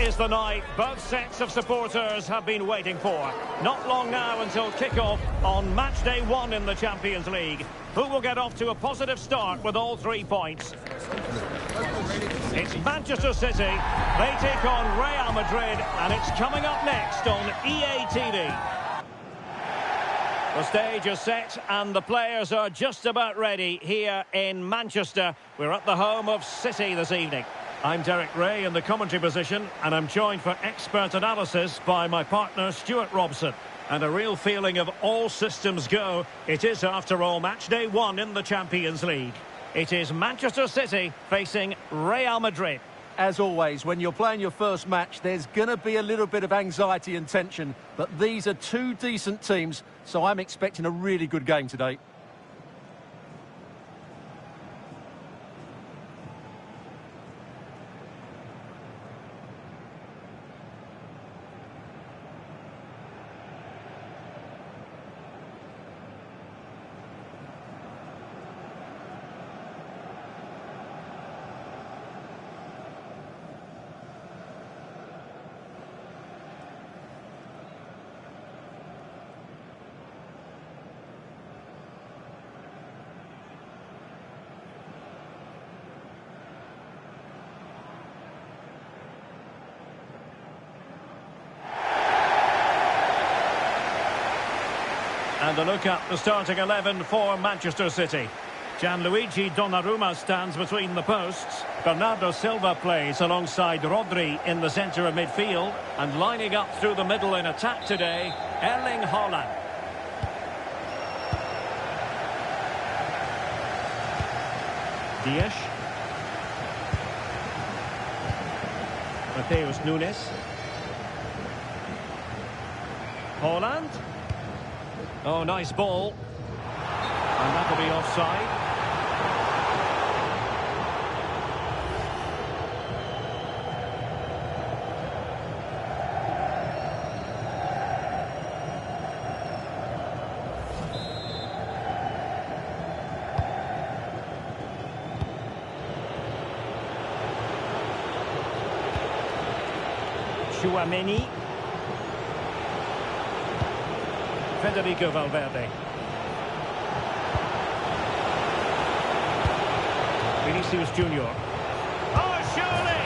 is the night both sets of supporters have been waiting for. Not long now until kick-off on match day 1 in the Champions League. Who will get off to a positive start with all 3 points? It's Manchester City. They take on Real Madrid, and it's coming up next on EA TV. The stage is set and the players are just about ready here in Manchester. We're at the home of City this evening. I'm Derek Ray in the commentary position, and I'm joined for expert analysis by my partner Stuart Robson. And a real feeling of all systems go. It is, after all, match day 1 in the Champions League. It is Manchester City facing Real Madrid. As always, when you're playing your first match, there's going to be a little bit of anxiety and tension. But these are two decent teams, so I'm expecting a really good game today. And a look at the starting 11 for Manchester City. Gianluigi Donnarumma stands between the posts. Bernardo Silva plays alongside Rodri in the centre of midfield. And lining up through the middle in attack today, Erling Haaland. Dias. Mateus Nunes. Haaland. Oh, nice ball. And that'll be offside. Tchouaméni. Federico Valverde. Vinicius Junior. Oh, surely!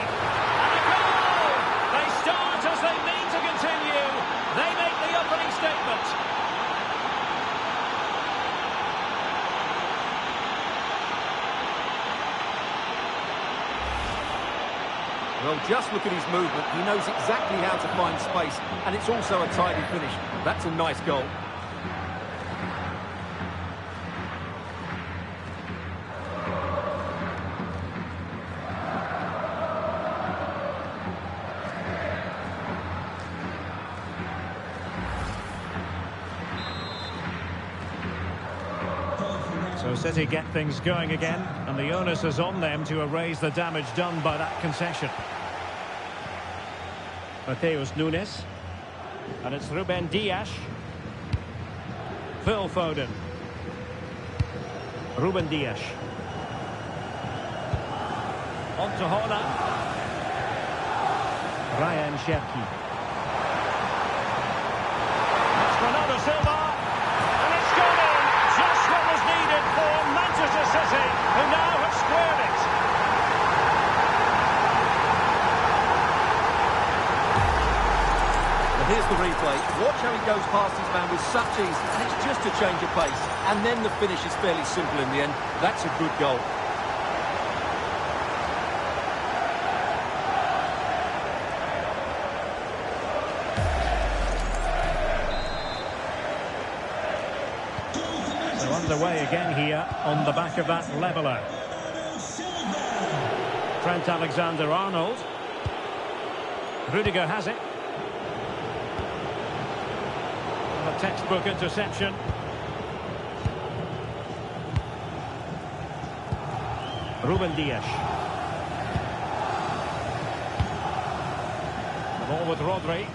And a goal! They start as they mean to continue. They make the opening statement. Well, just look at his movement. He knows exactly how to find space, and it's also a tidy finish. That's a nice goal. So City get things going again, and the onus is on them to erase the damage done by that concession. Mateus Nunes. And it's Ruben Dias. Phil Foden. Ruben Dias. On to Haaland. Ryan Cherki. It's Bernardo Silva. And it's gone in. Just what was needed for Manchester City, who now have squared it. Here's the replay. Watch how he goes past his man with such ease, and it's just a change of pace. And then the finish is fairly simple in the end. That's a good goal. So underway again here on the back of that leveller. Trent Alexander-Arnold. Rudiger has it. A textbook interception. Ruben Dias. The ball with Rodri.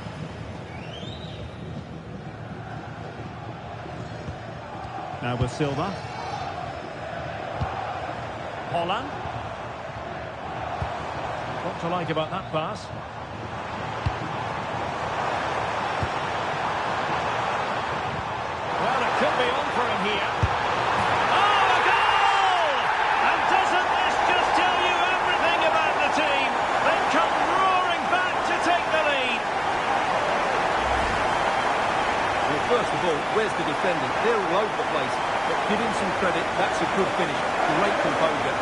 Now with Silva. Haaland. What to like about that pass? First of all, where's the defender? They're all over the place. But give him some credit. That's a good finish. Great composure.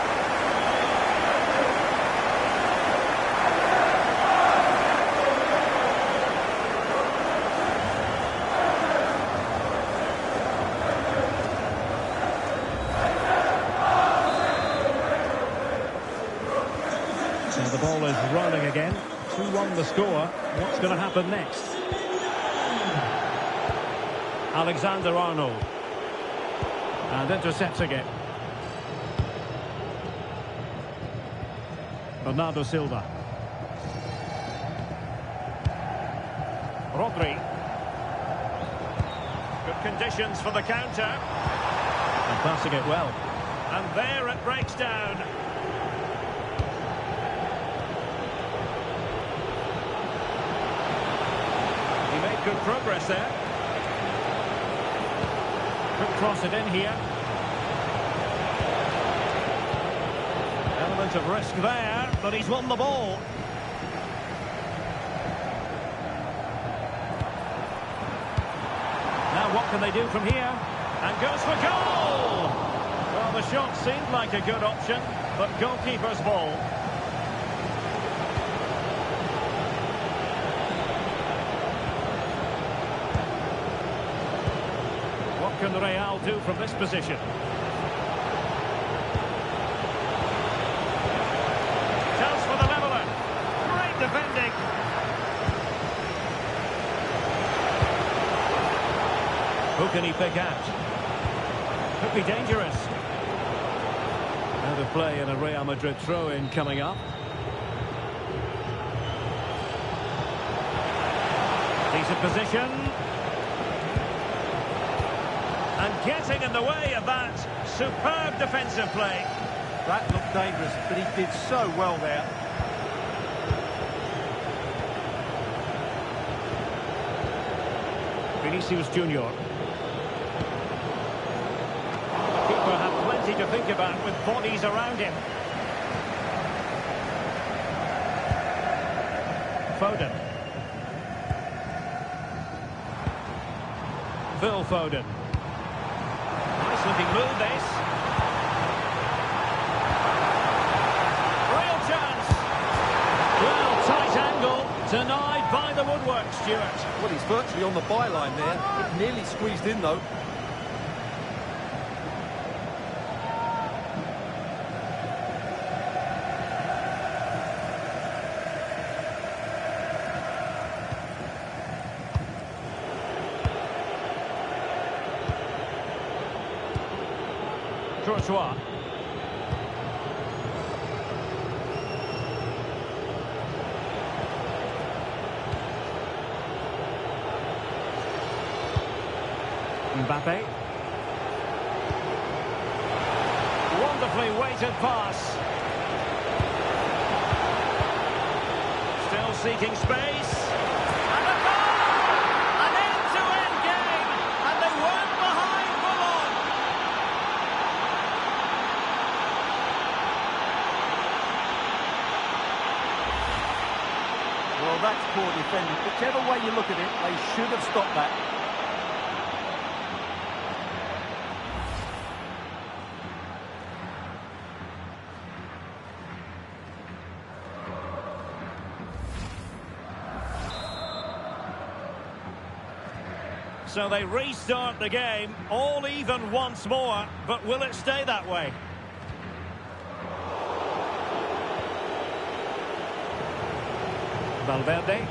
So the ball is rolling again. 2-1 the score. What's going to happen next? Alexander-Arnold. And intercepting it. Bernardo Silva. Rodri. Good conditions for the counter. And passing it well. And there it breaks down. He made good progress there. Could cross it in here. Element of risk there, but he's won the ball. Now what can they do from here? And goes for goal! Well, the shot seemed like a good option, but goalkeeper's ball. What can Real do from this position? Chance for the leveller. Great defending. Who can he pick out? Could be dangerous. Out of play and a Real Madrid throw-in coming up. Decent position. And getting in the way of that superb defensive play. That looked dangerous, but he did so well there. Vinicius Junior. Keeper had plenty to think about with bodies around him. Foden. Phil Foden. Nice looking move this. Real chance. Well, tight angle. Denied by the woodwork, Stuart. Well, he's virtually on the byline there. It nearly squeezed in, though. Courtois. Mbappe. Wonderfully weighted pass. Still seeking space. And a goal! An end-to-end game. And they weren't behind for long. Well, that's poor defending. Whichever way you look at it, they should have stopped that. So they restart the game, all even once more, but will it stay that way? Valverde.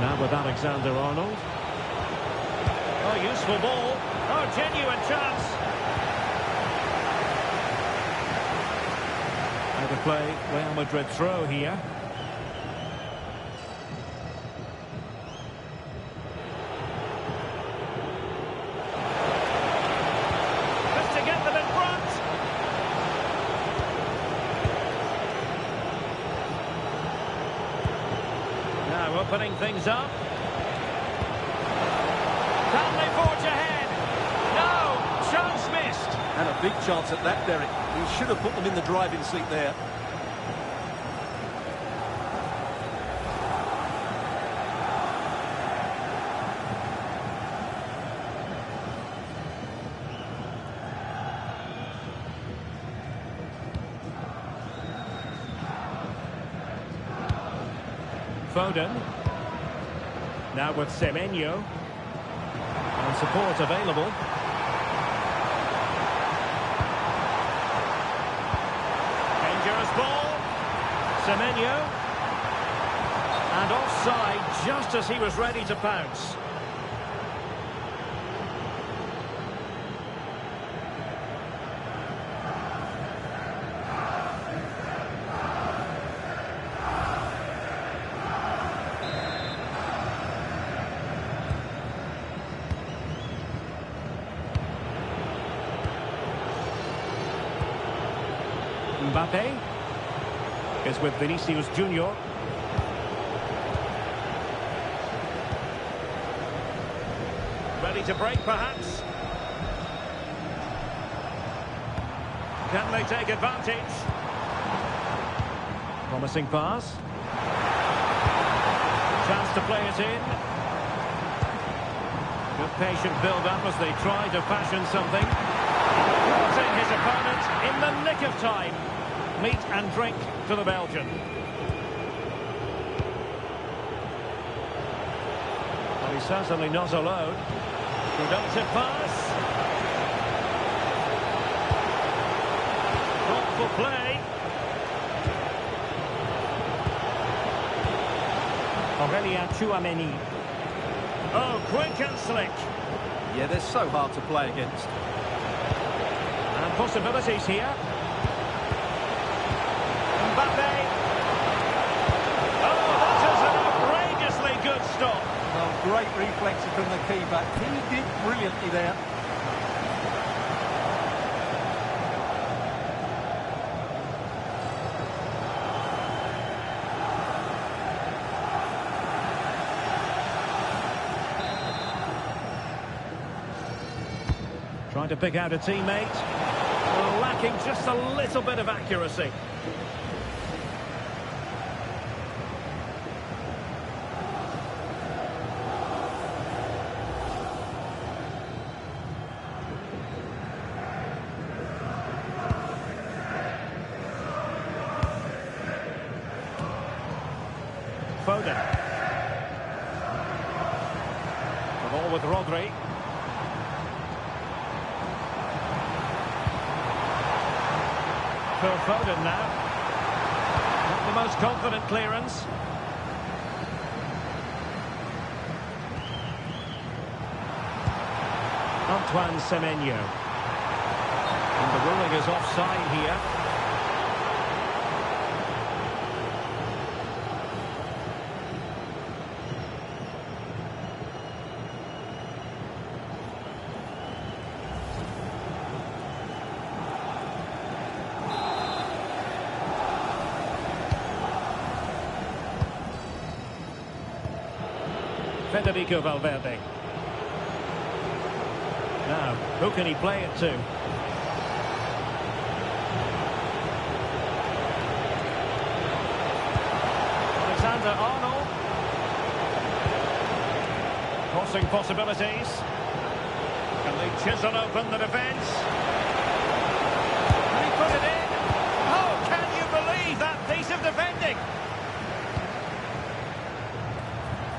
Now with Alexander-Arnold. Oh, useful ball. Oh, genuine chance. Out of play, Real Madrid throw here. Opening things up. Can they forge ahead? No! Chance missed. And a big chance at that, Derek. He should have put them in the driving seat there. Foden. Now with Semenyo. And support available. Dangerous ball. Semenyo. And offside just as he was ready to pounce. Mbappe is with Vinicius Junior. Ready to break, perhaps. Can they take advantage? Promising pass. Chance to play it in. Good patient build-up as they try to fashion something. Caught in his opponent in the nick of time. Meat and drink to the Belgian. Well, he's certainly not alone. Productive pass. Thoughtful play. Aurelien Tchouameni. Oh, quick and slick. Yeah, they're so hard to play against. And possibilities here. Mbappe. Oh, that is an outrageously good stop. Well, great reflex from the keeper. He did brilliantly there. Trying to pick out a teammate. Well, lacking just a little bit of accuracy. Foden. The ball with Rodri. Phil Foden now. Not the most confident clearance. Antoine Semenyo. And the ruling is offside here. Federico Valverde. Now, who can he play it to? Alexander-Arnold. Crossing possibilities. Can they chisel open the defence? Can he put it in? Oh, can you believe that piece of defending?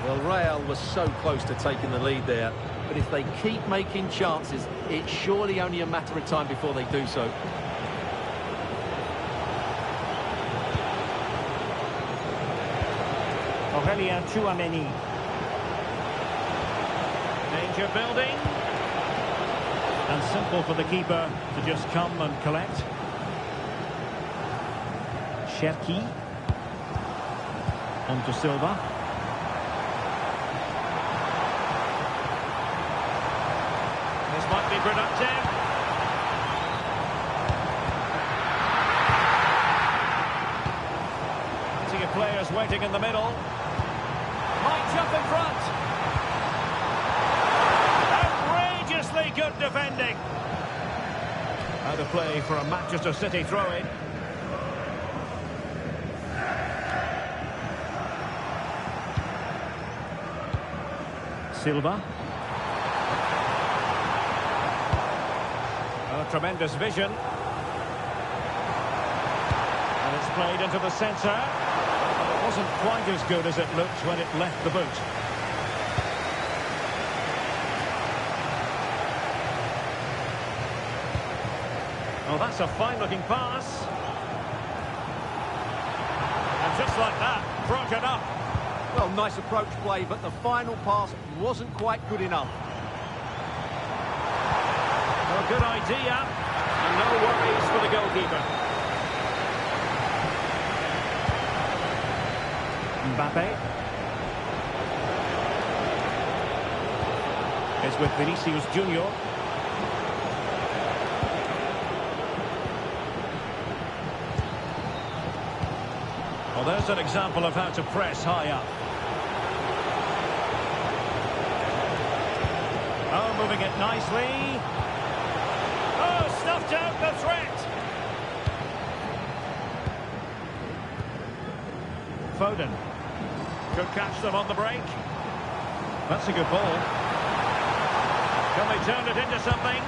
Well, Real was so close to taking the lead there, but if they keep making chances, it's surely only a matter of time before they do so. Aurelien Tchouameni. Danger building. And simple for the keeper to just come and collect. Cherki. On to Silva. Might be productive. Plenty of players waiting in the middle. Might jump in front. Outrageously good defending. Out of play for a Manchester City throw-in. Silva. Tremendous vision. And it's played into the centre. wasn't quite as good as it looked when it left the boot. Oh, that's a fine-looking pass. And just like that, broken up. Well, nice approach play, but the final pass wasn't quite good enough. Well, good idea. And no worries for the goalkeeper. Mbappe. It's with Vinicius Junior. Well, there's an example of how to press high up. Oh, moving it nicely. Oh, stuffed out the threat. Foden. Could catch them on the break. That's a good ball. Can they turn it into something?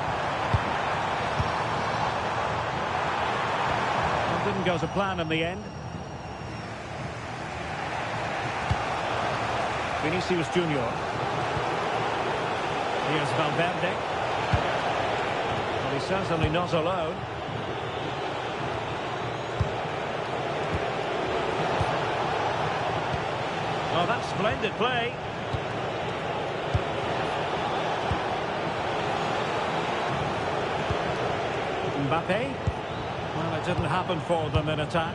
Well, didn't go to plan in the end. Vinicius Junior. Here's Valverde. Well, he's certainly not alone. Oh, that's splendid play. Mbappe. Well, it didn't happen for them in attack.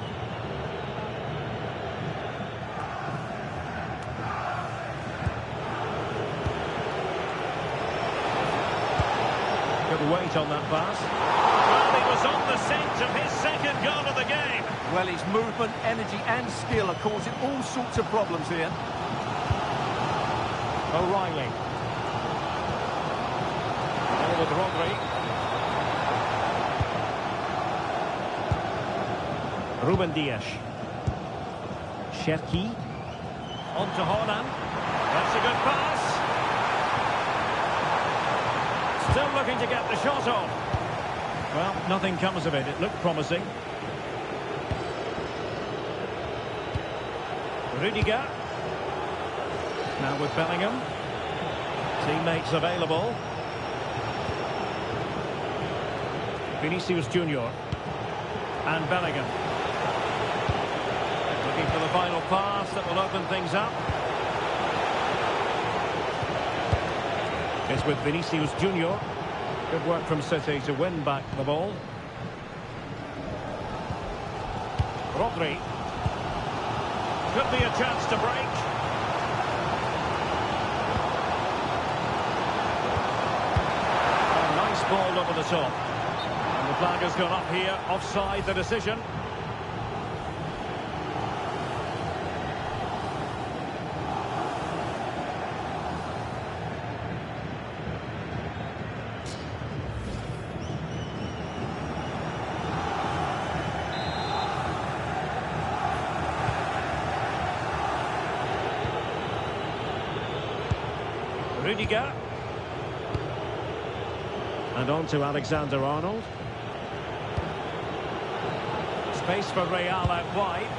Good weight on that pass. Well, he was on the scent of his second goal of the game. Well, his movement, energy and skill are causing all sorts of problems here. O'Reilly. Ball with Rodri. Ruben Dias. Cherki. On to Haaland. That's a good pass. Still looking to get the shot on. Well, nothing comes of it. It looked promising. Rudiger. Now with Bellingham. Teammates available. Vinicius Junior. And Bellingham. Looking for the final pass that will open things up. It's with Vinicius Junior. Good work from City to win back the ball. Rodri. Could be a chance to break. A nice ball over the top. And the flag has gone up here. Offside the decision. Rudiger. And on to Alexander-Arnold. Space for Real out wide.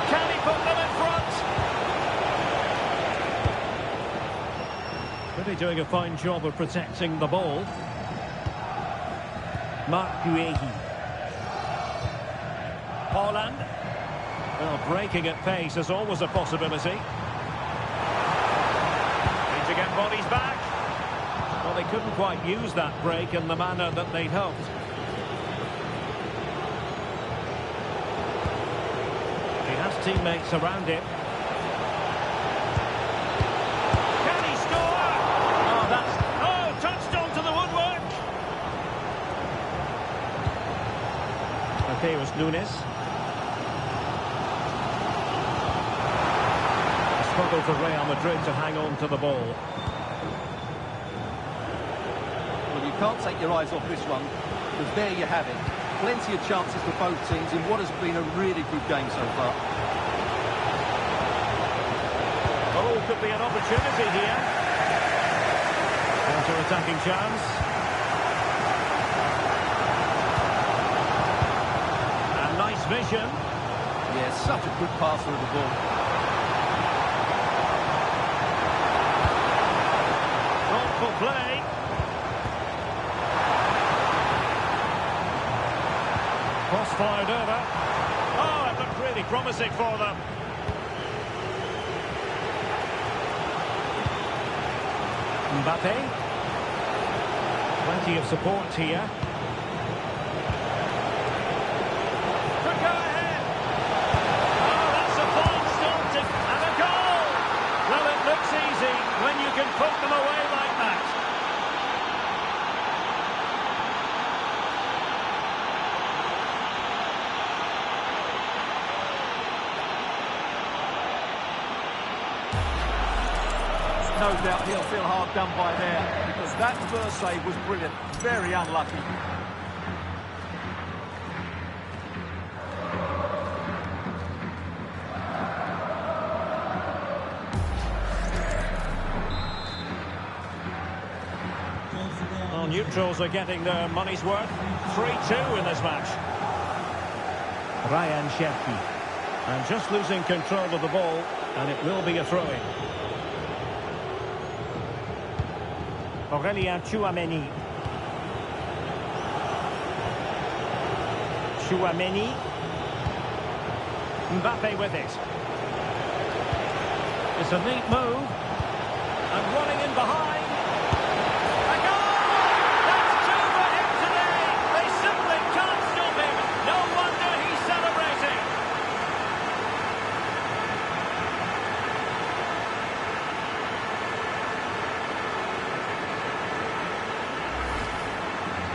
Can he put them in front? Really doing a fine job of protecting the ball. Marc Guehi. Haaland. Well, breaking at pace is always a possibility. To get bodies back. Well, they couldn't quite use that break in the manner that they'd hoped. He has teammates around him. Can he score? Oh, that's... Oh, touched onto the woodwork. Okay, it was Nunes. Struggle for Real Madrid to hang on to the ball. Well, you can't take your eyes off this one, because there you have it. Plenty of chances for both teams in what has been a really good game so far. Oh, could be an opportunity here. Counter-attacking chance. And nice vision. Yeah, such a good passer of the ball. Thoughtful play. Cross fired over. Oh, it looked really promising for them. Mbappe. Plenty of support here. Could go ahead. Oh, that's a fine start and a goal. Well, it looks easy when you can put them away like that. No doubt he'll feel hard done by there, because that first save was brilliant. Very unlucky. Well, neutrals are getting their money's worth. 3-2 in this match. Ryan Cherki. And just losing control of the ball, and it will be a throw-in. Aurélien Tchouameni. Tchouameni. Mbappe with it. It's a neat move. And running in behind. A goal! That's two for him today. They simply can't stop him. No wonder he's celebrating.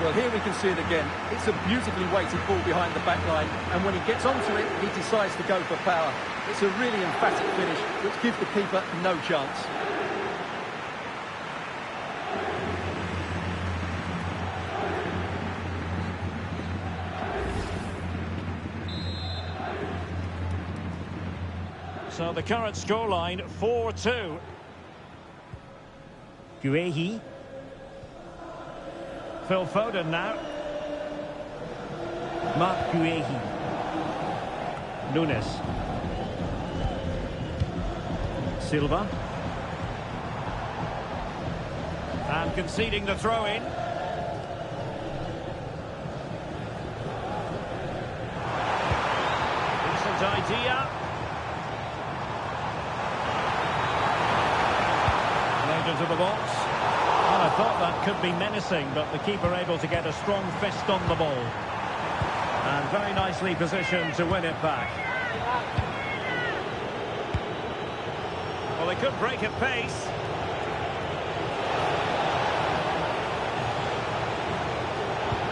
Well, here we can see it again. It's a beautifully weighted ball behind the back line, and when he gets onto it, he decides to go for power. It's a really emphatic finish, which gives the keeper no chance. So the current scoreline, 4-2. Guehi. Phil Foden now. Marc Guehi. Nunes. Silva. And conceding the throw-in. Decent idea. Laid into the box. Well, I thought that could be menacing, but the keeper able to get a strong fist on the ball. And very nicely positioned to win it back. Well, they could break at pace.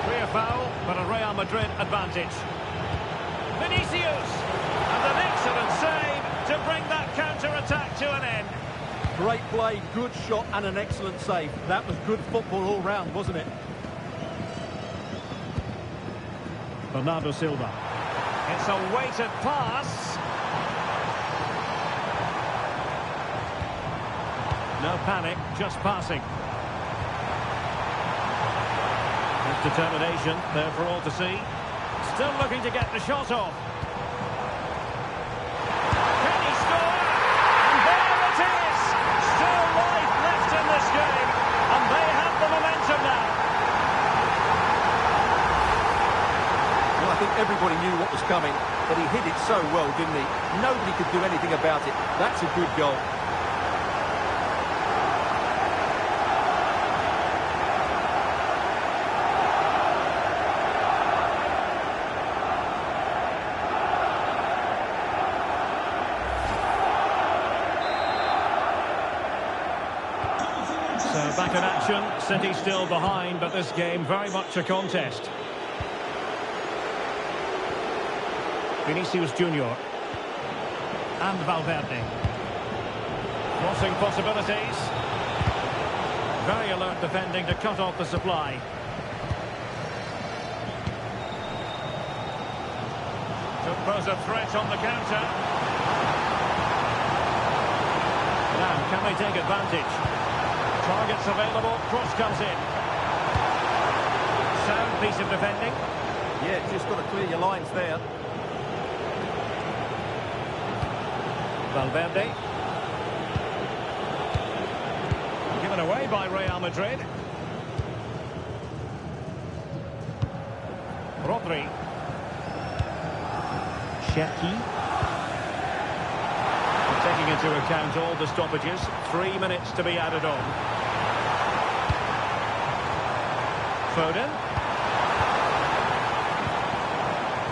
Clear foul, but a Real Madrid advantage. Vinicius! And an excellent save to bring that counter-attack to an end. Great play, good shot and an excellent save. That was good football all round, wasn't it? Bernardo Silva. It's a weighted pass. No panic, just passing. With determination there for all to see. Still looking to get the shot off. Can he score? And there it is! Still life left in this game. And they have the momentum now. Well, I think everybody knew what was coming, but he hit it so well, didn't he? Nobody could do anything about it. That's a good goal. So back in action, City still behind, but this game very much a contest. Vinicius Junior and Valverde. Crossing possibilities. Very alert defending to cut off the supply. To pose a threat on the counter. Now, can they take advantage? Targets available, cross comes in. Sound piece of defending. Yeah, just got to clear your lines there. Valverde. Given away by Real Madrid. Rodri. Cherki. Taking into account all the stoppages, 3 minutes to be added on. Foden.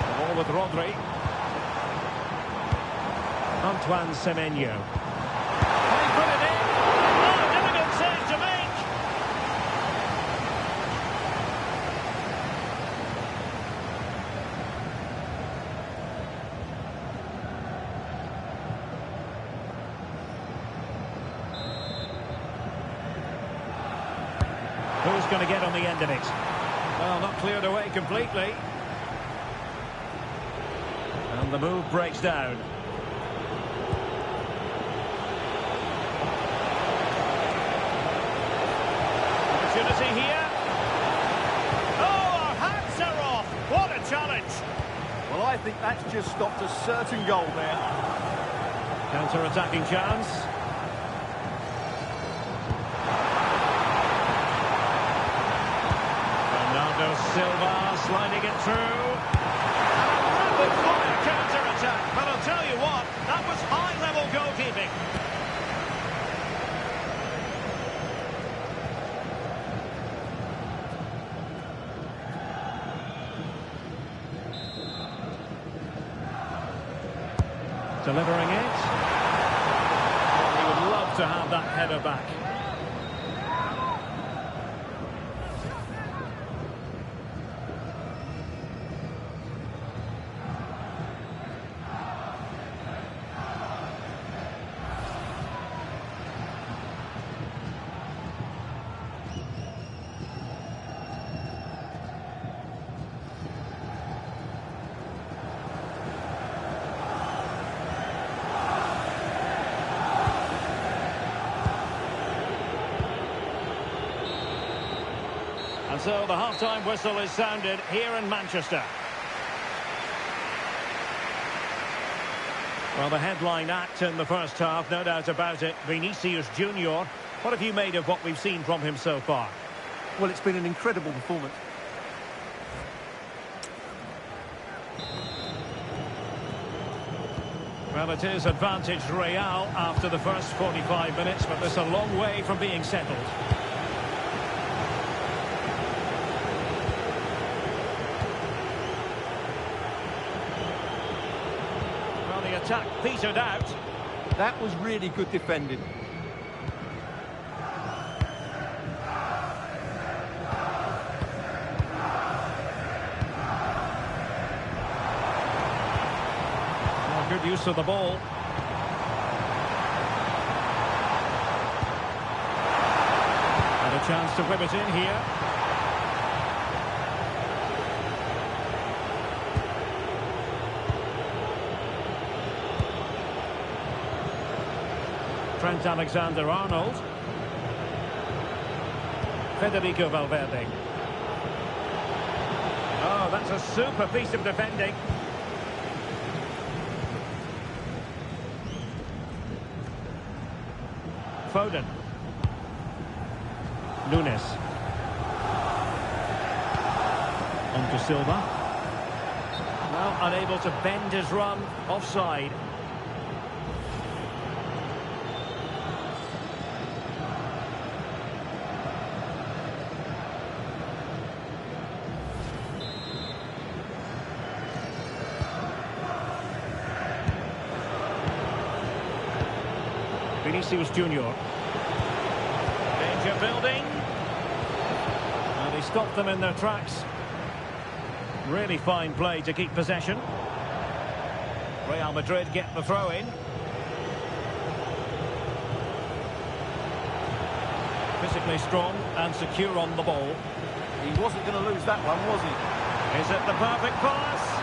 The ball with Rodri. Antoine Semenyo. Can he put it in? Oh, difficult save to make. Who's going to get on the end of it? Well, not cleared away completely. And the move breaks down. Opportunity here. Oh, our hats are off. What a challenge. Well, I think that's just stopped a certain goal there. Counter-attacking chance. Silva sliding it through. And a rapid-fire counter-attack. But I'll tell you what, that was high-level goalkeeping. Delivering it. He would love to have that header back. And so the half-time whistle is sounded here in Manchester. Well, the headline act in the first half, no doubt about it, Vinicius Junior. What have you made of what we've seen from him so far? Well, it's been an incredible performance. Well, it is advantage Real after the first 45 minutes, but there's a long way from being settled. Well, the attack petered out. That was really good defending. Good use of the ball. And a chance to whip it in here. Trent Alexander-Arnold. Federico Valverde. Oh, that's a super piece of defending. Foden. Nunes. On to Silva. Well, unable to bend his run. Offside. Vinicius Junior. Danger building. And he stopped them in their tracks. Really fine play to keep possession. Real Madrid get the throw in. Physically strong and secure on the ball. He wasn't going to lose that one, was he? Is it the perfect pass?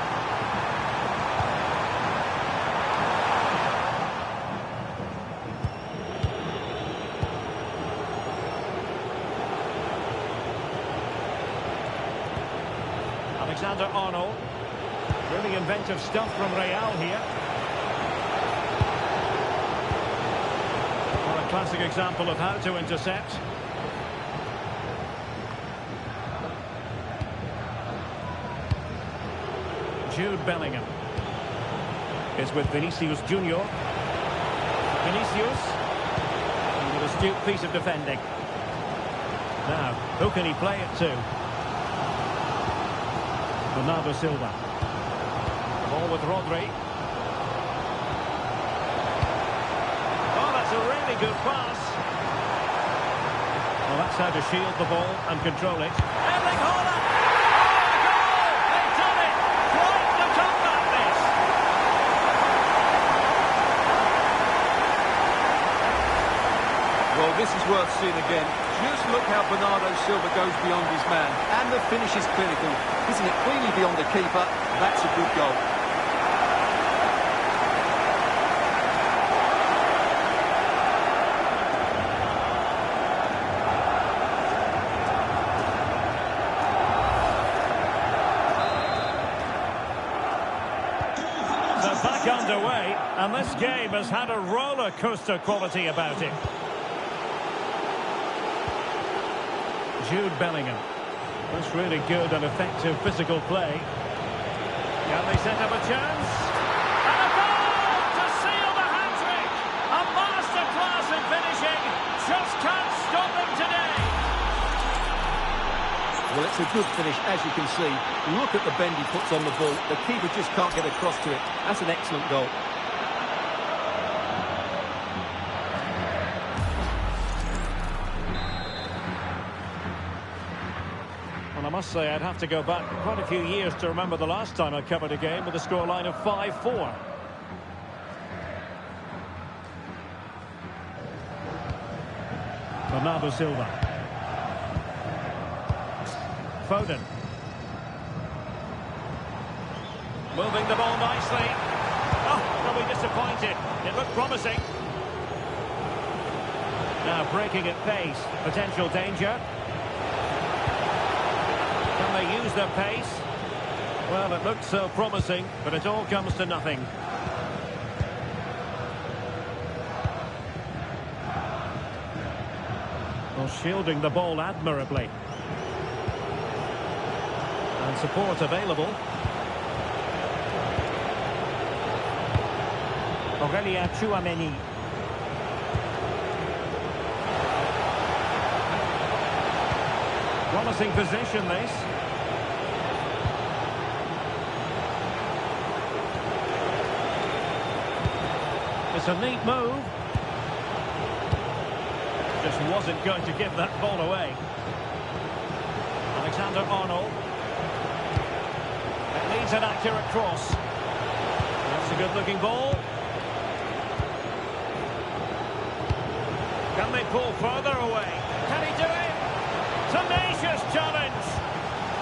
Alexander-Arnold. Really inventive stuff from Real here. Classic example of how to intercept. Jude Bellingham is with Vinicius Junior. Vinicius, and with a astute piece of defending. Now, who can he play it to? Bernardo Silva. The ball with Rodri. Oh, that's a really good pass. Well, that's how to shield the ball and control it. Erling Haaland! Well, this is worth seeing again. Just look how Bernardo Silva goes beyond his man. And the finish is clinical. Isn't it cleanly beyond the keeper? That's a good goal. They're back underway, and this game has had a roller coaster quality about it. Jude Bellingham. That's really good and effective physical play. Can they set up a chance? And a goal to seal the hat-trick! A masterclass in finishing. Just can't stop them today. Well, it's a good finish, as you can see. Look at the bend he puts on the ball. The keeper just can't get across to it. That's an excellent goal. I must say I'd have to go back quite a few years to remember the last time I covered a game with a scoreline of 5-4. Bernardo Silva. Foden. Moving the ball nicely. Oh, probably disappointed. It looked promising. Now breaking at pace. Potential danger. Can they use their pace? Well, it looked so promising, but it all comes to nothing. Well, shielding the ball admirably. And support available. Aurelien Tchouameni. Promising position, this. It's a neat move. Just wasn't going to give that ball away. Alexander-Arnold. It needs an accurate cross. That's a good-looking ball. Can they pull further away? Can he do it? Tenacious challenge.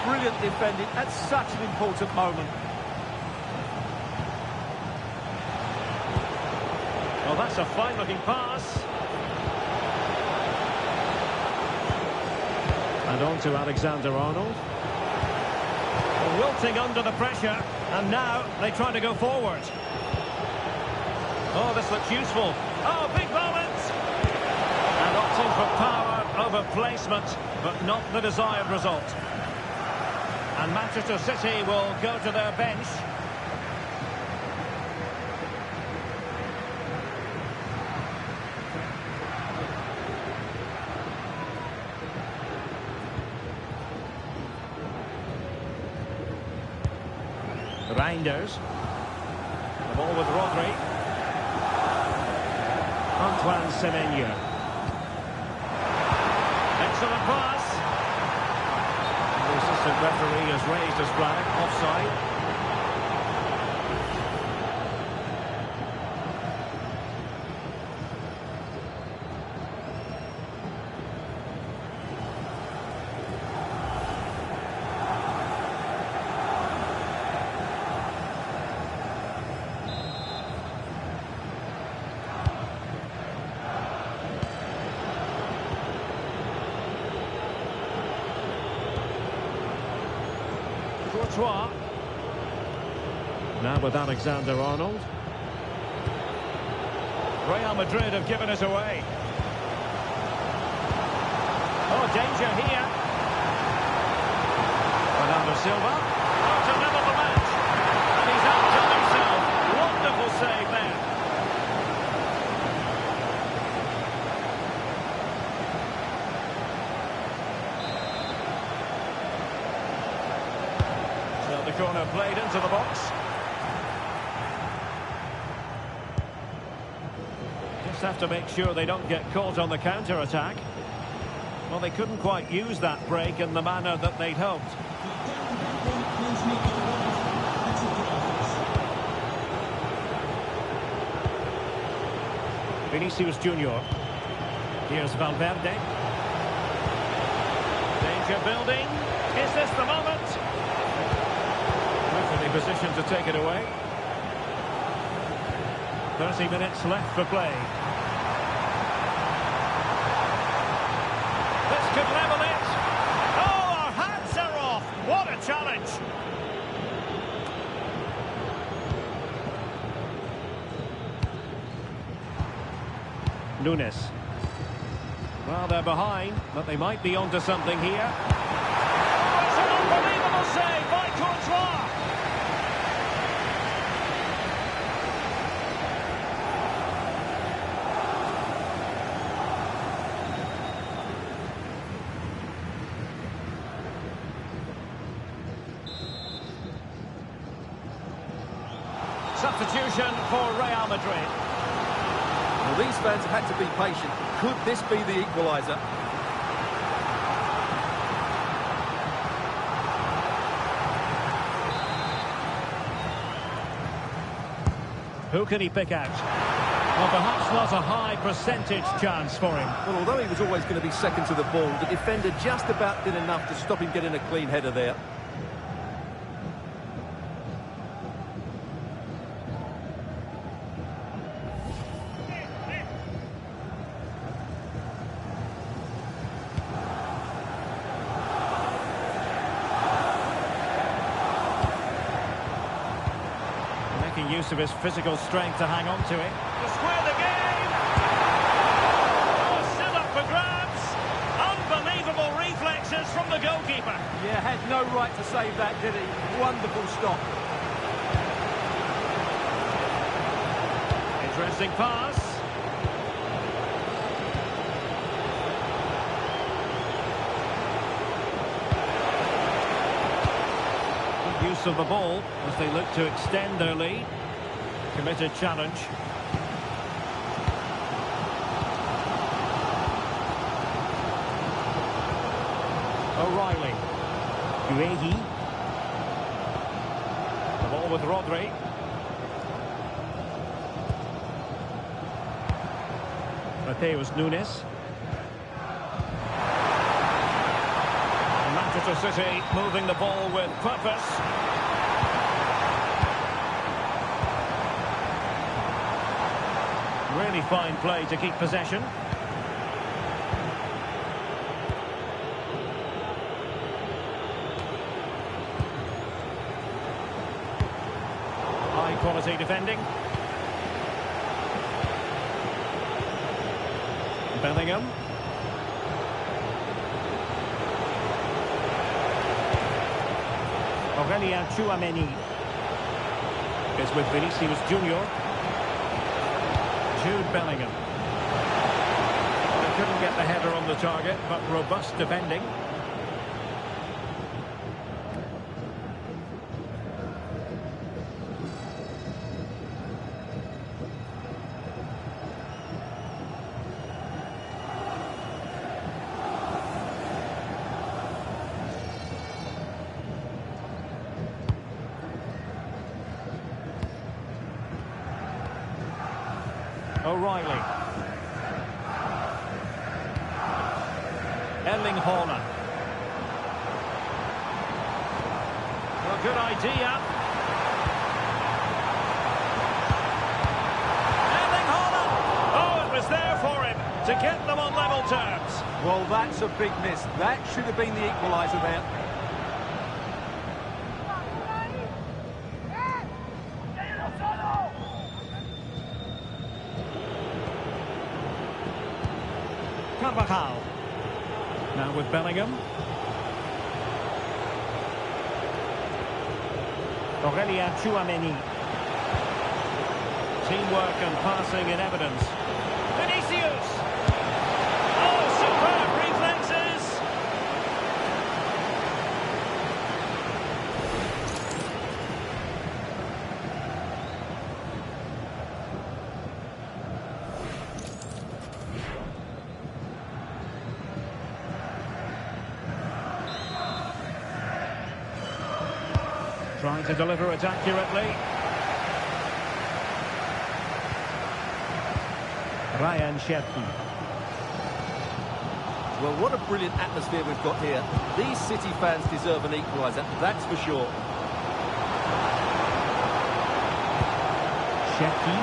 Brilliant defending at such an important moment. Well, that's a fine-looking pass. And on to Alexander-Arnold. Wilting under the pressure. And now they try to go forward. Oh, this looks useful. Oh, big moment. And opting for power over placement, but not the desired result. And Manchester City will go to their bench. Reinders. The ball with Rodri. Antoine Semenyo. Excellent pass. The assistant referee has raised his flag. Offside. Courtois. Now with Alexander-Arnold. Real Madrid have given it away. danger here. Bernardo Silva. Oh, to level the match. And he's outdone himself. Wonderful save there. So the corner played into the box. Just have to make sure they don't get caught on the counter-attack. Well, they couldn't quite use that break in the manner that they'd hoped. Vinicius Junior. Here's Valverde. Danger building. Is this the moment? Perfectly positioned to take it away. 30 minutes left for play. This could level it. Oh, our hats are off. What a challenge. Nunes. Well, they're behind, but they might be onto something here. Oh, it's an unbelievable save by Courtois. Substitution for Real Madrid. Well, these fans have had to be patient. Could this be the equaliser? Who can he pick out? Well, perhaps not a high percentage chance for him. Well, although he was always going to be second to the ball, the defender just about did enough to stop him getting a clean header there. Use of his physical strength to hang on to it. To square the game! Oh, still up for grabs! Unbelievable reflexes from the goalkeeper. Yeah, had no right to save that, did he? Wonderful stop. Interesting pass. Good use of the ball as they look to extend their lead. Committed challenge. O'Reilly. Uefa. The ball with Rodri. Mateus Nunes. Manchester City moving the ball with purpose. Really fine play to keep possession. High quality defending. Bellingham. Chouameni Is with Vinicius Junior. Jude Bellingham. They couldn't get the header on the target, but robust defending. O'Reilly. Erling Haaland. Well, good idea. Erling Haaland! Oh, it was there for him to get them on level terms. Well, that's a big miss. That should have been the equaliser there. Carvajal. Now with Bellingham. Chouameni. Teamwork and passing in evidence. Vinicius! Oh, superb reflexes! Trying to deliver it accurately. Ryan Cherki. Well, what a brilliant atmosphere we've got here. These City fans deserve an equaliser, that's for sure. Cherki.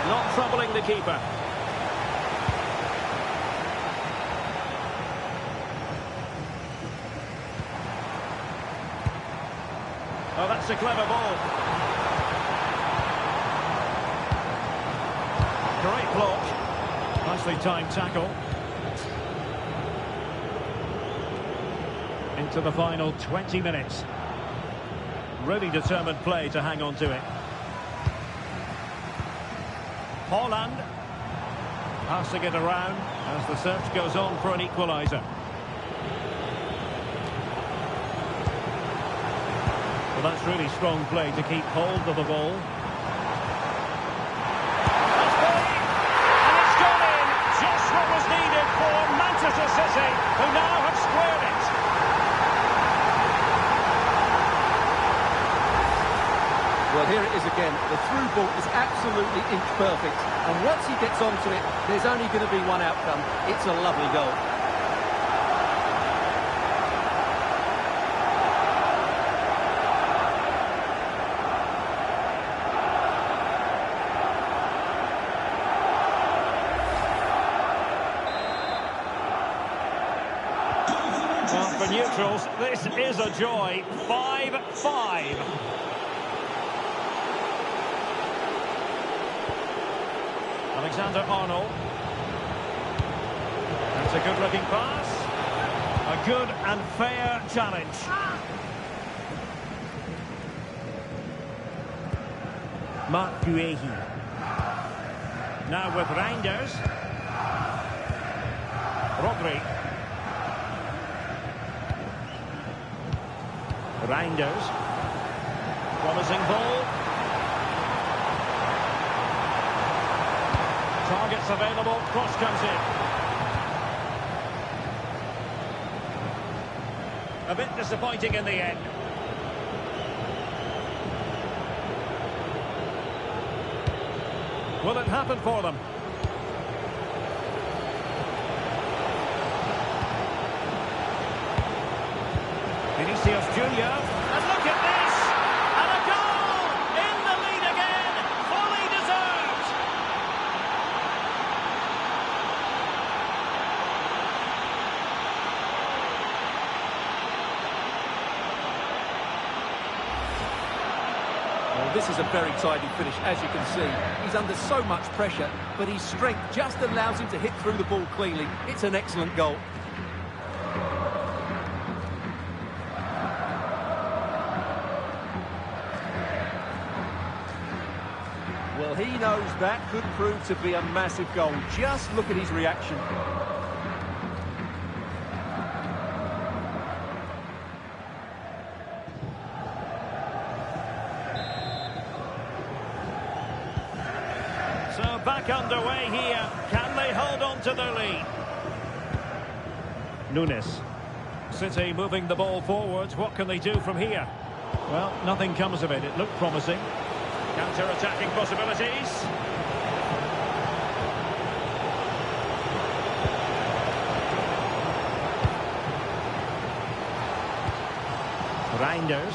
Not troubling the keeper. Oh, that's a clever ball. Great block. Nicely timed tackle. Into the final 20 minutes. Really determined play to hang on to it. Haaland. Passing it around as the search goes on for an equaliser. Well, that's really strong play to keep hold of the ball. That's big! And it's gone in! Just what was needed for Manchester City, who now have squared it. Well, here it is again. The through ball is absolutely inch perfect. And once he gets onto it, there's only going to be one outcome. It's a lovely goal. Well, for neutrals, this is a joy. 5-5. Alexander-Arnold. That's a good-looking pass. A good and fair challenge. Marc Guehi. Now with Reinders. Rodri. Reinders. Promising ball. Targets available. Cross comes in. A bit disappointing in the end. Will it happen for them? Vinicius Junior. And look at this! And a goal! In the lead again! Fully deserved! Well, this is a very tidy finish, as you can see. He's under so much pressure, but his strength just allows him to hit through the ball cleanly. It's an excellent goal. Well, he knows that could prove to be a massive goal. Just look at his reaction. So back underway here. Can they hold on to their lead? Nunes. City moving the ball forwards. What can they do from here? Well, nothing comes of it. It looked promising. Counter-attacking possibilities. Reinders.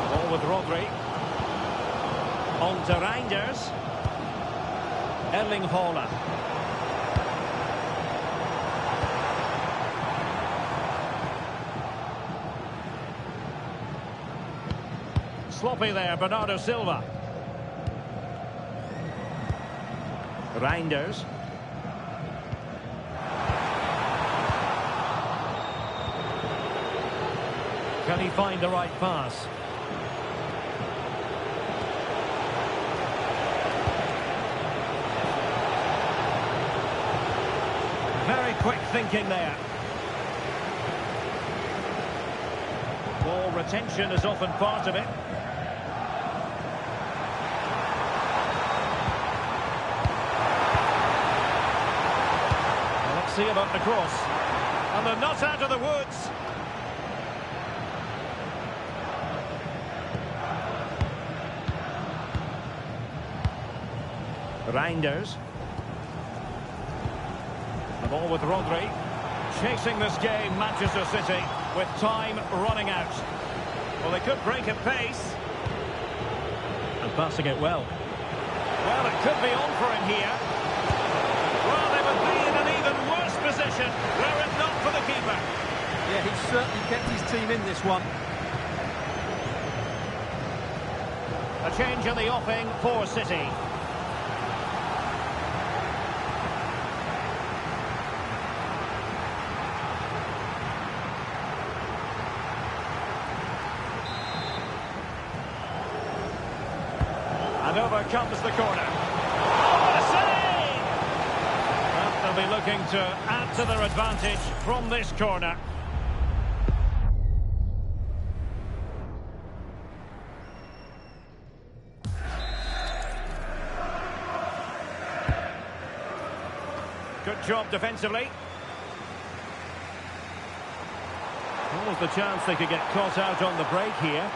Ball with Rodri. On to Reinders. Erling Haaland. Sloppy there, Bernardo Silva. Reinders. Can he find the right pass? Very quick thinking there. Ball retention is often part of it. Well, let's see about the cross. And they're not out of the woods. Reinders. The ball with Rodri. Chasing this game, Manchester City, with time running out. Well, they could break at pace. And passing it well. Well, it could be on for him here. Well, they would be in an even worse position were it not for the keeper. Yeah, he's certainly kept his team in this one. A change in the offing for City. And over comes the corner. Oh, what a save! Well, they'll be looking to add to their advantage from this corner. Good job defensively. What was the chance they could get caught out on the break here?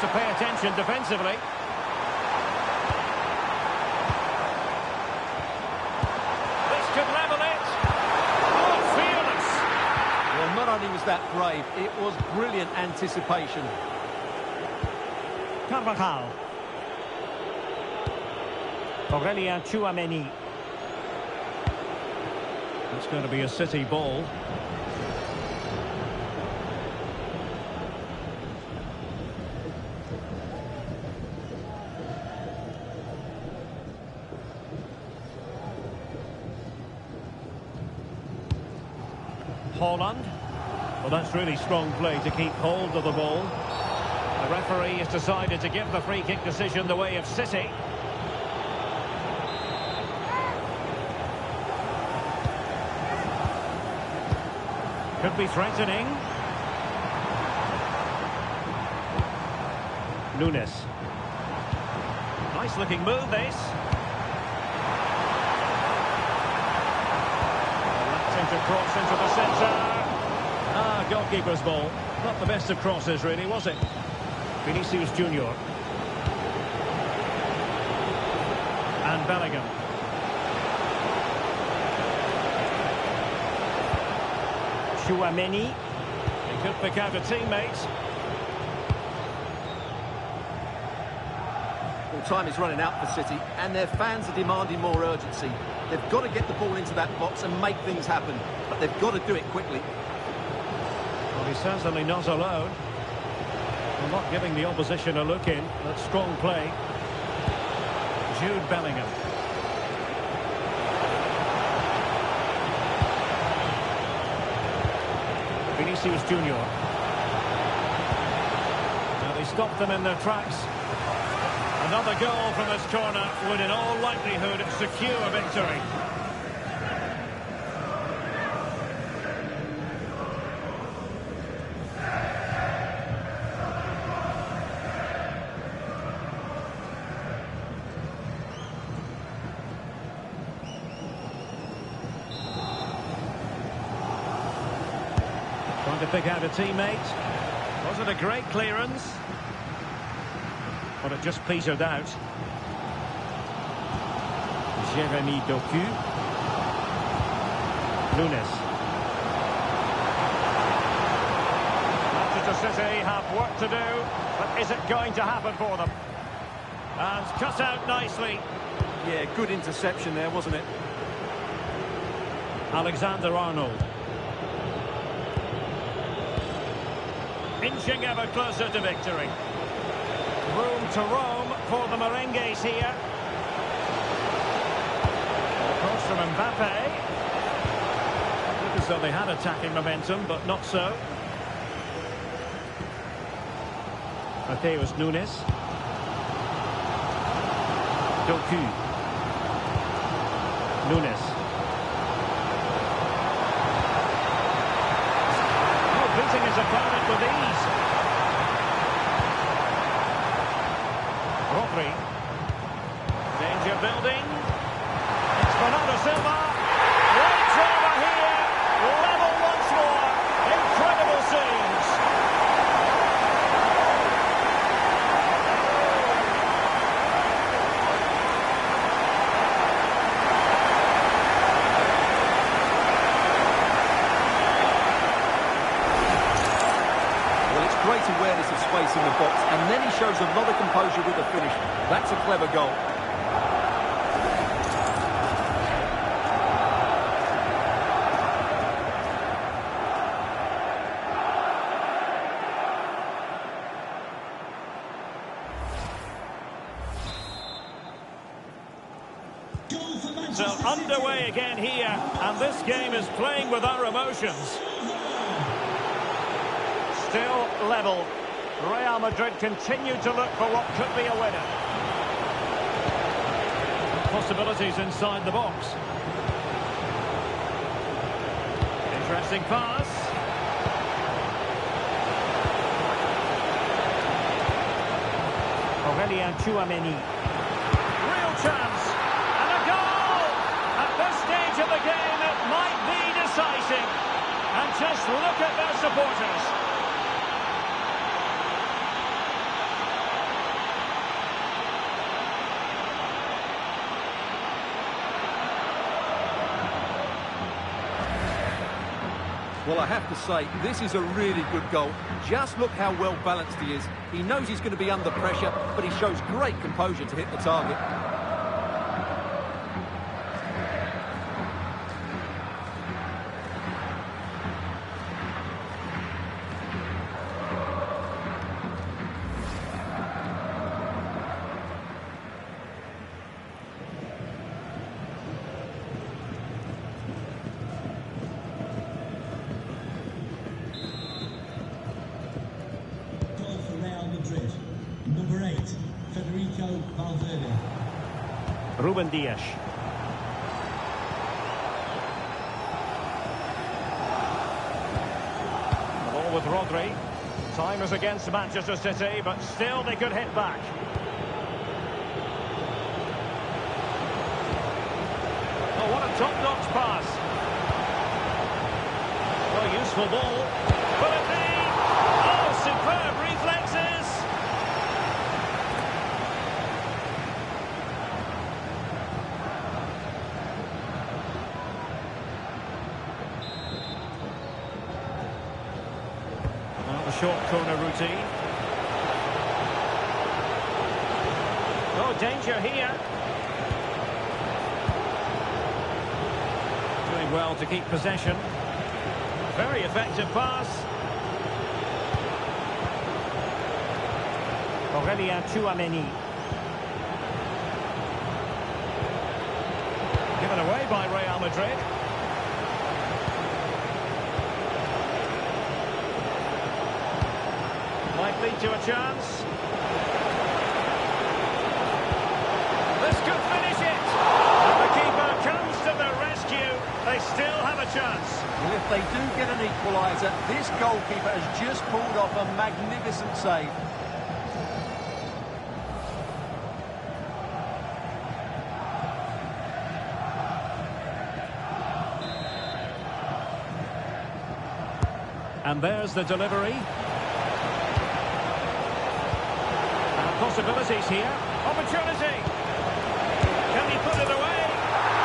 To pay attention defensively. This could level it. Oh, fearless. Well, not only was that brave, it was brilliant anticipation. Carvajal. Tchouaméni. It's going to be a City ball. Holland. Well, that's really strong play to keep hold of the ball. The referee has decided to give the free kick decision the way of City. Could be threatening. Nunes. Nice looking move, this. To cross into the centre. Goalkeeper's ball. Not the best of crosses, really, was it? Vinicius Junior. And Bellingham. Tchouaméni. He could pick out a teammate. Well, time is running out for City, and their fans are demanding more urgency. They've got to get the ball into that box and make things happen, but they've got to do it quickly. Well, he's certainly not alone. Well, not giving the opposition a look in. That's strong play. Jude Bellingham. Vinicius Junior. Now they stopped them in their tracks. Another goal from this corner would in all likelihood secure a victory. Trying to pick out a teammate. Wasn't a great clearance. But it just petered out. Jérémy Doku. Nunes. Manchester City have work to do, but is it going to happen for them? And cut out nicely. Yeah, good interception there, wasn't it? Alexander-Arnold. inching ever closer to victory. Room to roam for the merengues here. Cross from Mbappe. Look as though they had attacking momentum, but not so. Mateus Nunes. Doku. Nunes. Oh, beating his opponent with ease. Rodri. Danger building. It's Bernardo Silva. Right over here. Level once more. Incredible scenes. Great awareness of space in the box, and then he shows a lot of composure with the finish. That's a clever goal. So underway again here, and this game is playing with our emotions. Still level. Real Madrid continue to look for what could be a winner. Possibilities inside the box. Interesting pass. Aurelien Tchouameni. Real chance. And a goal! At this stage of the game, it might be decisive. And just look at their supporters. Well, I have to say, this is a really good goal. Just look how well balanced he is. He knows he's going to be under pressure, but he shows great composure to hit the target. Ruben Dias. The ball with Rodri. Time is against Manchester City, but still they could hit back. Oh, what a top-notch pass. Oh, useful ball. Will it be? Oh, superb reflexes. Short corner routine. Oh, danger here. Doing well to keep possession. Very effective pass. Aurelien Tchouameni. Given away by Real Madrid. Might lead to a chance. This could finish it. And the keeper comes to the rescue. They still have a chance. Well, if they do get an equaliser, this goalkeeper has just pulled off a magnificent save. And there's the delivery. Possibilities here. Opportunity. Can he put it away?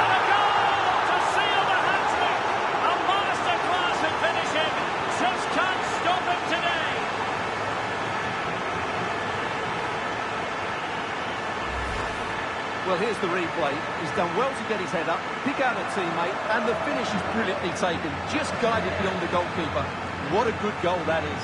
And a goal to seal the hat-trick. A masterclass in finishing. Just can't stop him today. Well, here's the replay. He's done well to get his head up, pick out a teammate, and the finish is brilliantly taken. Just guided beyond the goalkeeper. What a good goal that is.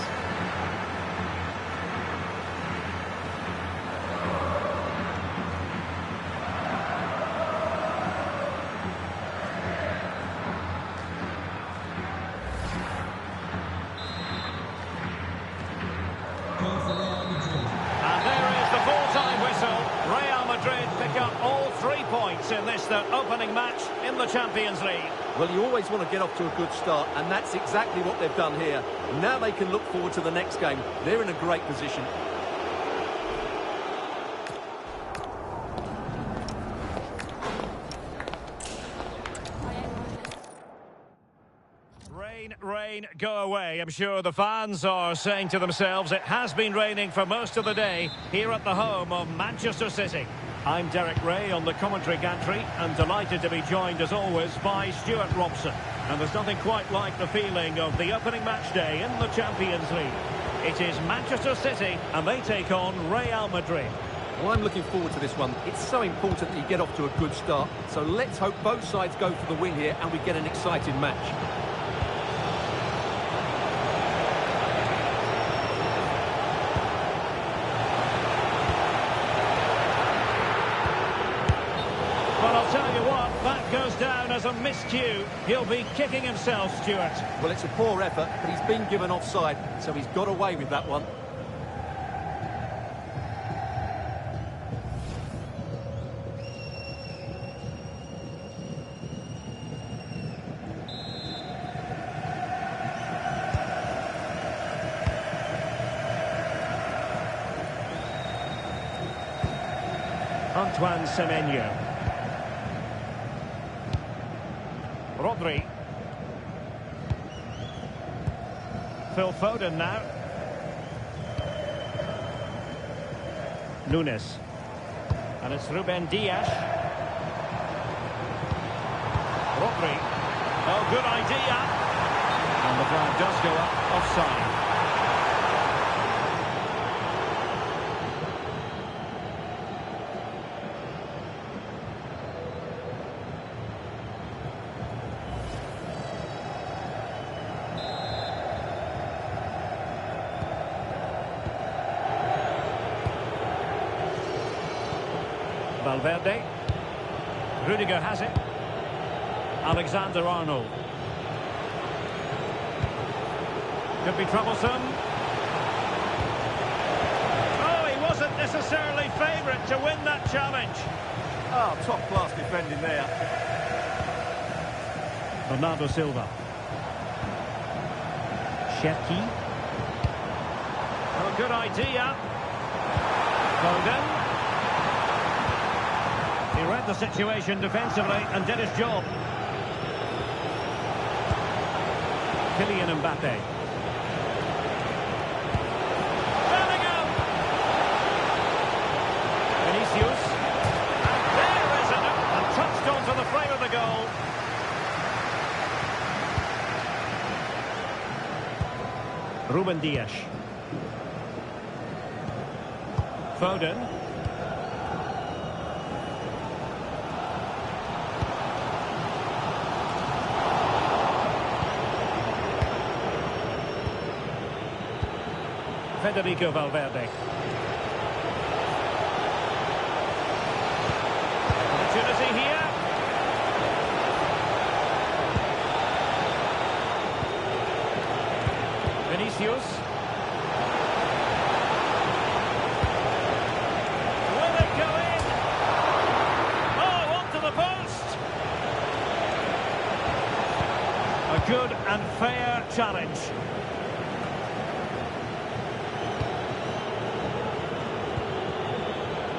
their opening match in the Champions League. Well, you always want to get off to a good start, and that's exactly what they've done here. Now they can look forward to the next game. They're in a great position. Rain, go away. I'm sure the fans are saying to themselves it has been raining for most of the day here at the home of Manchester City. I'm Derek Ray on the commentary gantry and delighted to be joined as always by Stuart Robson. And there's nothing quite like the feeling of the opening match day in the Champions League. It is Manchester City and they take on Real Madrid. Well, I'm looking forward to this one. It's so important that you get off to a good start. So let's hope both sides go for the win here and we get an exciting match. Well, I'll tell you what, that goes down as a miscue. He'll be kicking himself, Stuart. Well, it's a poor effort, but he's been given offside, so he's got away with that one. Antoine Semenyo. Rodri. Phil Foden now. Nunes. And it's Ruben Dias. Rodri. Oh, good idea. And the flag does go up, offside. Valverde. Rudiger has it. Alexander-Arnold. Could be troublesome. Oh, he wasn't necessarily favourite to win that challenge. Oh, top-class defending there. Bernardo Silva. Cherki. Oh, good idea. Foden. He read the situation defensively and did his job. Kylian Mbappe. Bellingham! Vinicius. And there is a touched onto the frame of the goal. Ruben Dias. Foden. Federico Valverde. Opportunity here. Vinicius. Will it go in? Oh, onto the post. A good and fair challenge.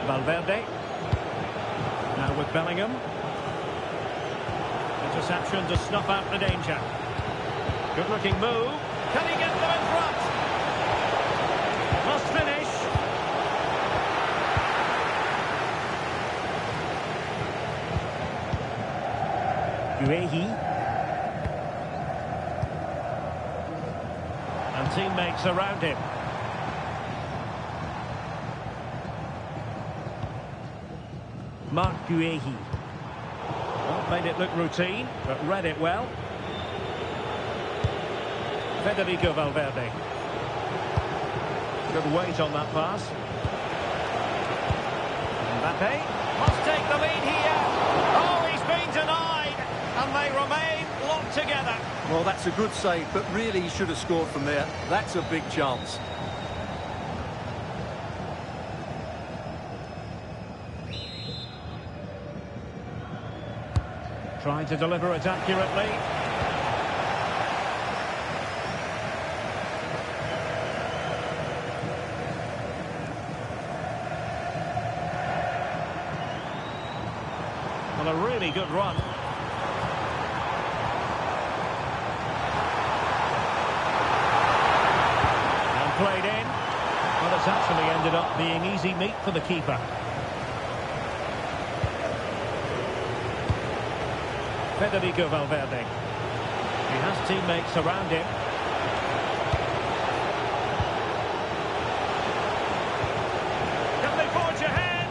Valverde. Now with Bellingham. Interception to snuff out the danger. Good looking move. Can he get them in front? Must finish. Uefa. And teammates around him. Marc Uefa. Well, made it look routine, but read it well. Federico Valverde. Good weight on that pass. Mbappe must take the lead here. Oh, he's been denied, and they remain locked together. Well, that's a good save, but really he should have scored from there. That's a big chance. Trying to deliver it accurately. Well, a really good run. And played in. Well, it's actually ended up being easy meat for the keeper. Federico Valverde. He has teammates around him. Can they forge ahead?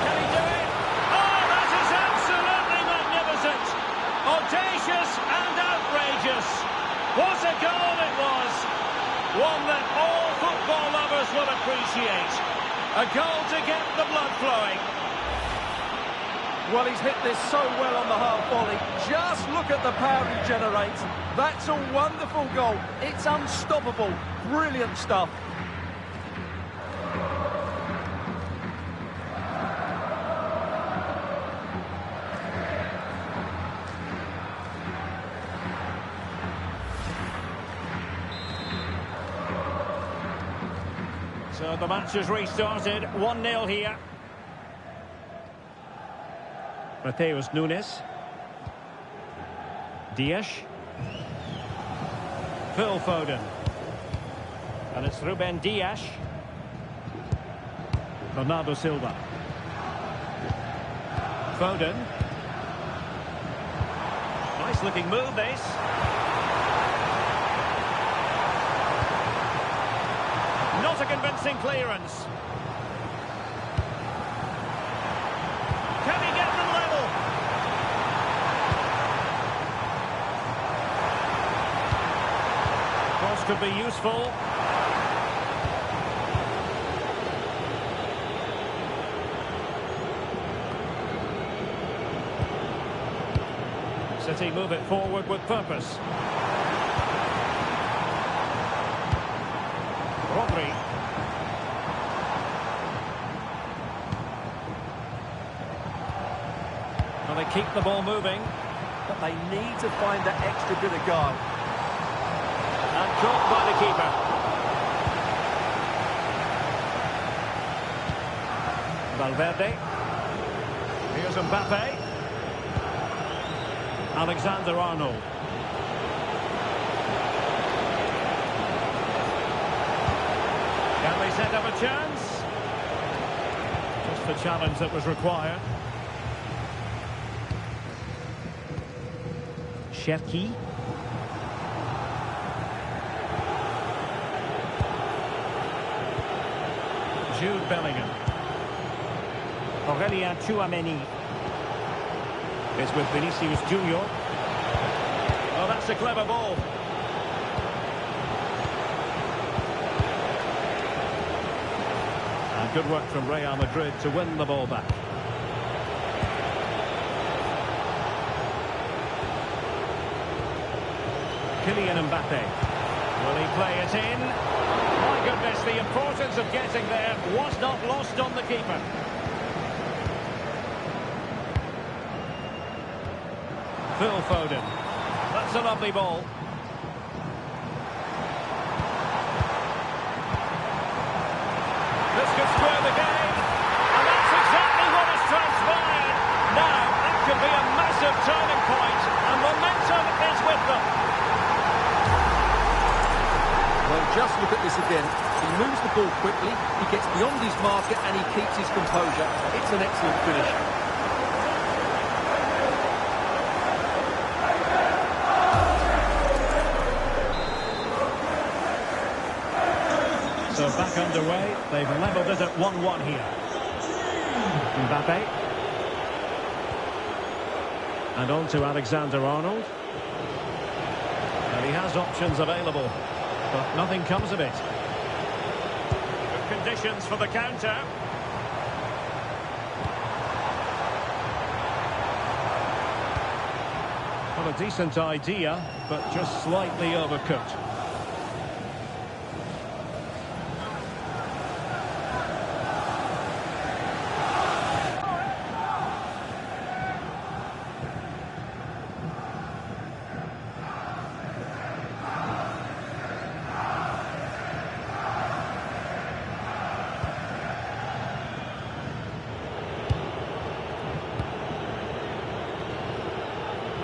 Can he do it? Oh, that is absolutely magnificent! Audacious and outrageous. What a goal it was! One that all football lovers will appreciate. A goal to get the blood flowing. Well, he's hit this so well on the half volley. Just look at the power he generates. That's a wonderful goal. It's unstoppable. Brilliant stuff. So the match has restarted. 1-0 here. Mateus Nunes. Dias. Phil Foden. And it's Ruben Dias. Bernardo Silva. Foden. Nice looking move, this. Not a convincing clearance. Can he get them level? Cross could be useful. City move it forward with purpose. Rodri. Well, they keep the ball moving. But they need to find that extra bit of guile. And caught by the keeper. Valverde. Here's Mbappe. Alexander-Arnold. Can they set up a chance? Just the challenge that was required. Cherki. Jude Bellingham. Aurelien Tchouameni is with Vinicius Junior. Oh, that's a clever ball. And good work from Real Madrid to win the ball back. Kylian Mbappe. Will he play it in? My goodness, the importance of getting there was not lost on the keeper. Phil Foden. That's a lovely ball. This could square the game. And that's exactly what has transpired. Now, that could be a massive turning point. And momentum is with them. Well, just look at this again. He moves the ball quickly, he gets beyond his marker and he keeps his composure. It's an excellent finish. So back underway, they've levelled it at 1-1 here. Mbappe. And on to Alexander-Arnold. And he has options available, but nothing comes of it. Good conditions for the counter. Well, a decent idea, but just slightly overcooked.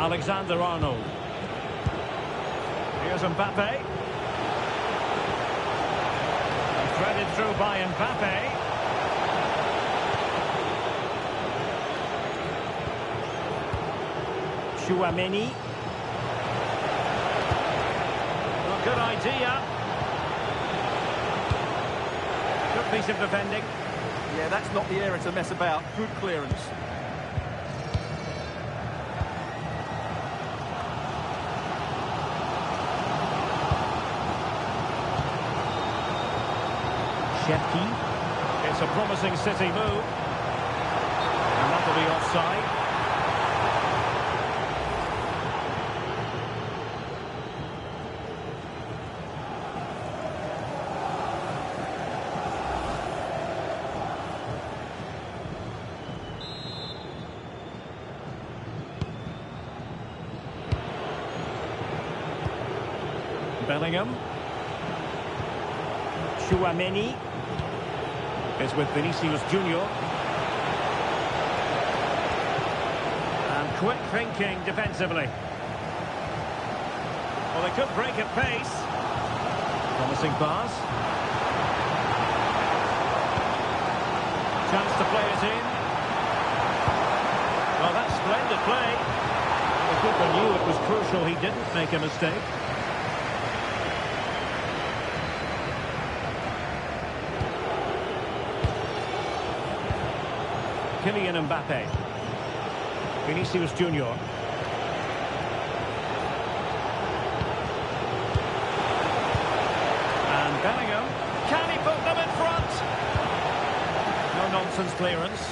Alexander-Arnold. Here's Mbappe. And threaded through by Mbappe. Chouameni. Well, good idea. Good piece of defending. Yeah, that's not the area to mess about. Good clearance. Shefki. It's a promising City move. And that'll be offside. Bellingham. Chouameni is with Vinicius Junior. And quick thinking defensively. Well, they could break at pace. Promising pass. Chance to play it in. Well, that's splendid play. The keeper knew it was crucial he didn't make a mistake. Kylian Mbappe. Vinicius Junior. And Bellingham. Can he put them in front? No nonsense clearance.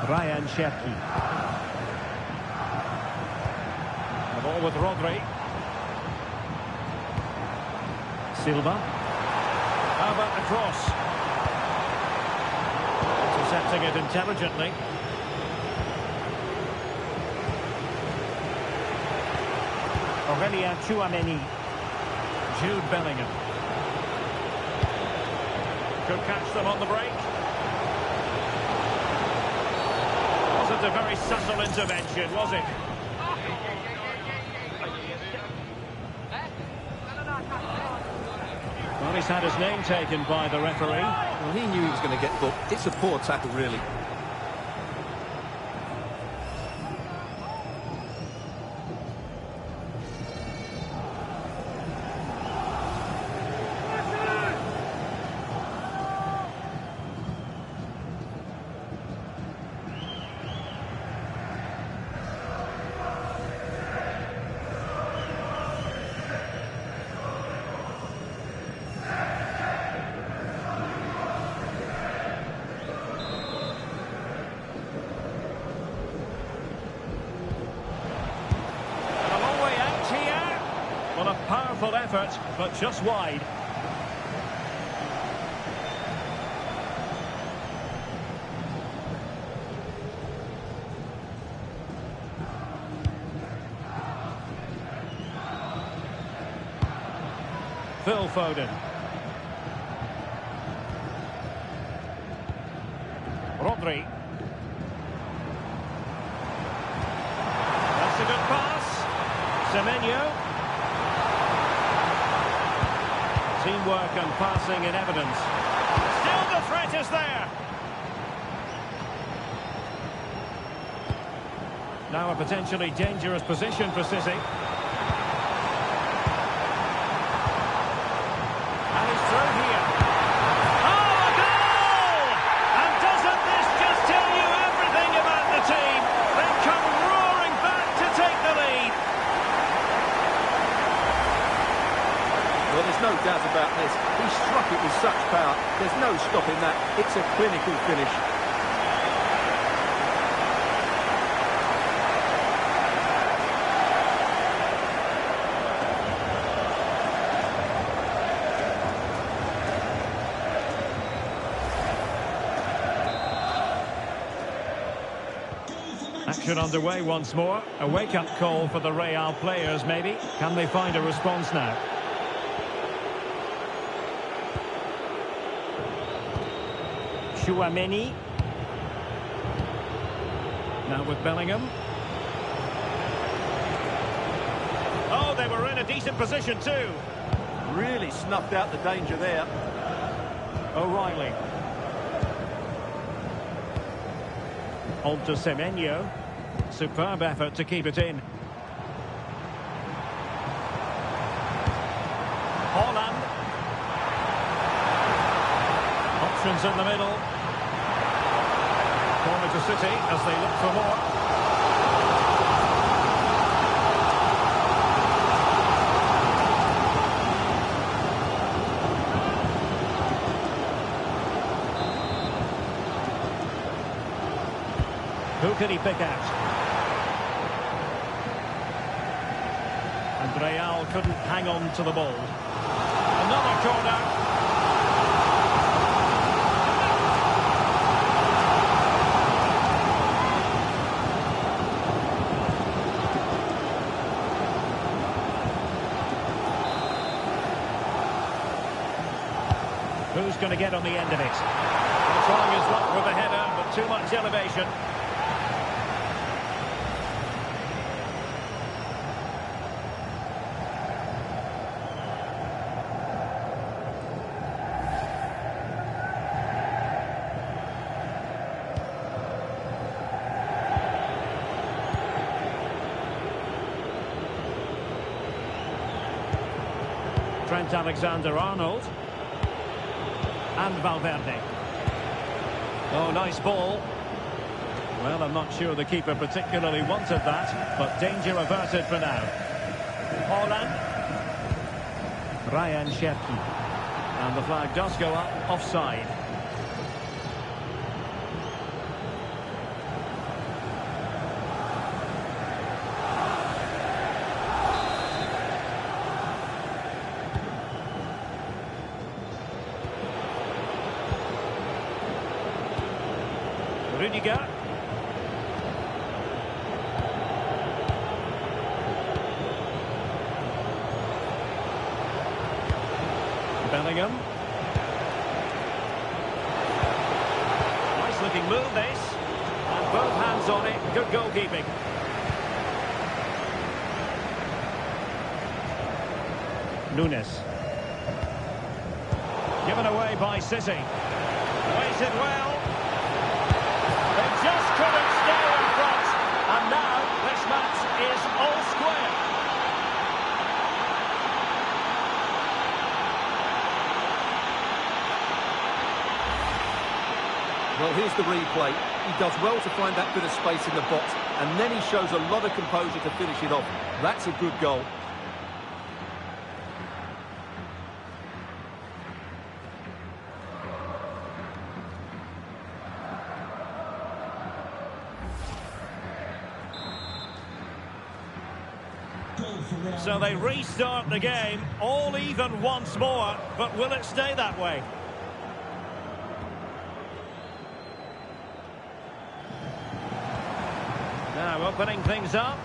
Ryan Shefki. The ball with Rodri. Silva. How about the cross? Intercepting it intelligently. Aurelien Chouameni. Jude Bellingham. Could catch them on the break. Wasn't a very subtle intervention, was it? Well, he's had his name taken by the referee. Well, he knew he was going to get booked. It's a poor tackle, really. Well, a powerful effort, but just wide. Phil Foden. Rodri. That's a good pass. Semenyo. Teamwork and passing in evidence. Still the threat is there. Now a potentially dangerous position for City. And he's through here. Oh, a goal! And doesn't this just tell you everything about the team? They've come roaring back to take the lead. Well, there's no doubt about this. He struck it with such power. There's no stopping that. It's a clinical finish. Action underway once more. A wake-up call for the Real players, maybe. Can they find a response now? Chouameni. Now with Bellingham. Oh, they were in a decent position too. Really snuffed out the danger there. O'Reilly. On to Semenyo. Superb effort to keep it in. Haaland. Options in the middle. Corner to City as they look for more. Who can he pick out? And Real couldn't hang on to the ball. Another corner. Who's going to get on the end of it? Trying his luck with the header, but too much elevation. Trent Alexander-Arnold. And Valverde. Oh, nice ball. Well, I'm not sure the keeper particularly wanted that, but danger averted for now. Haaland. Ryan Cherki. And the flag does go up, offside. Rudiger. Bellingham. Nice looking move this. And both hands on it. Good goalkeeping. Nunes. Given away by City. Waited well. They just couldn't stay in front. And now this match is all square. Well, here's the replay. He does well to find that bit of space in the box, and then he shows a lot of composure to finish it off. That's a good goal. So they restart the game, all even once more, but will it stay that way? Now opening things up.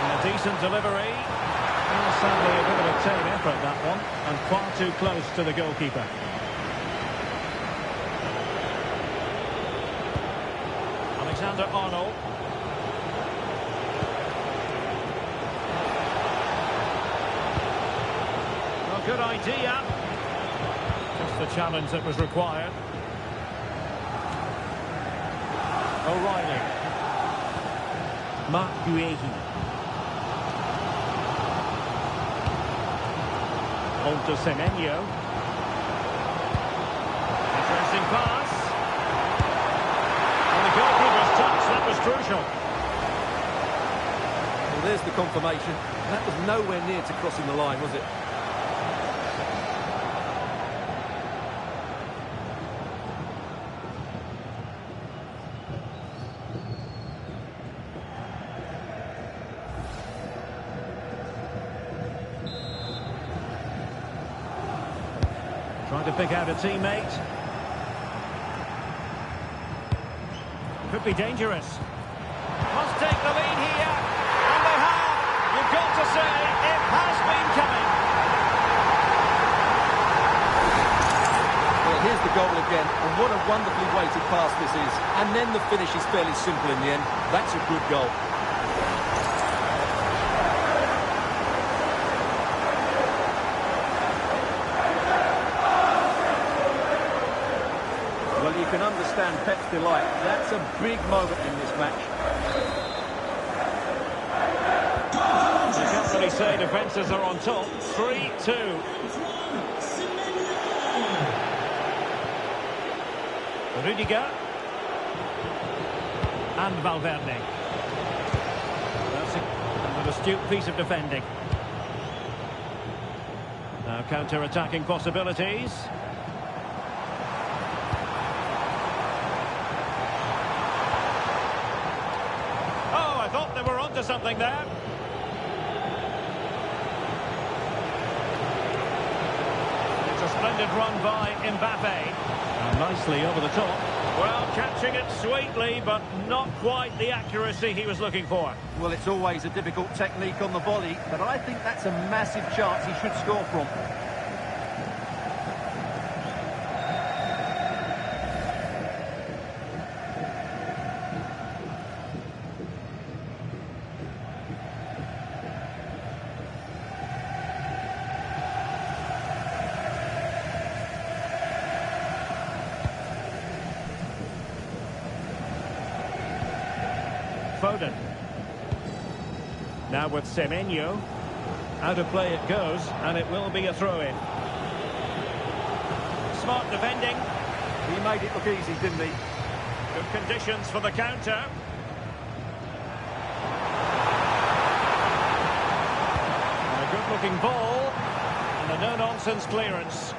And a decent delivery. And sadly a bit of a tame effort, that one, and far too close to the goalkeeper. Alexander-Arnold. Well, good idea. Just the challenge that was required. O'Reilly. Mark Guehi. On to Semenyo. Interesting pass. And the goalkeeper's touch, that was crucial. Well, there's the confirmation. That was nowhere near to crossing the line, was it? Trying to pick out a teammate. Could be dangerous. Must take the lead here. And they have. You've got to say, it has been coming. goal again, and what a wonderfully weighted pass this is. And then the finish is fairly simple in the end. That's a good goal. Well, you can understand Pep's delight. That's a big moment in this match. You can't really say defences are on top. 3-2. Rudiger. And Valverde. That's an astute piece of defending. Now counter-attacking possibilities. Oh, I thought they were onto something there. It's a splendid run by Mbappe. And nicely over the top. Well, catching it sweetly, but not quite the accuracy he was looking for. Well, it's always a difficult technique on the volley, but I think that's a massive chance he should score from. Foden. Now with Semenyo. Out of play it goes, and it will be a throw-in. Smart defending. He made it look easy, didn't he? Good conditions for the counter. And a good-looking ball. And a no-nonsense clearance.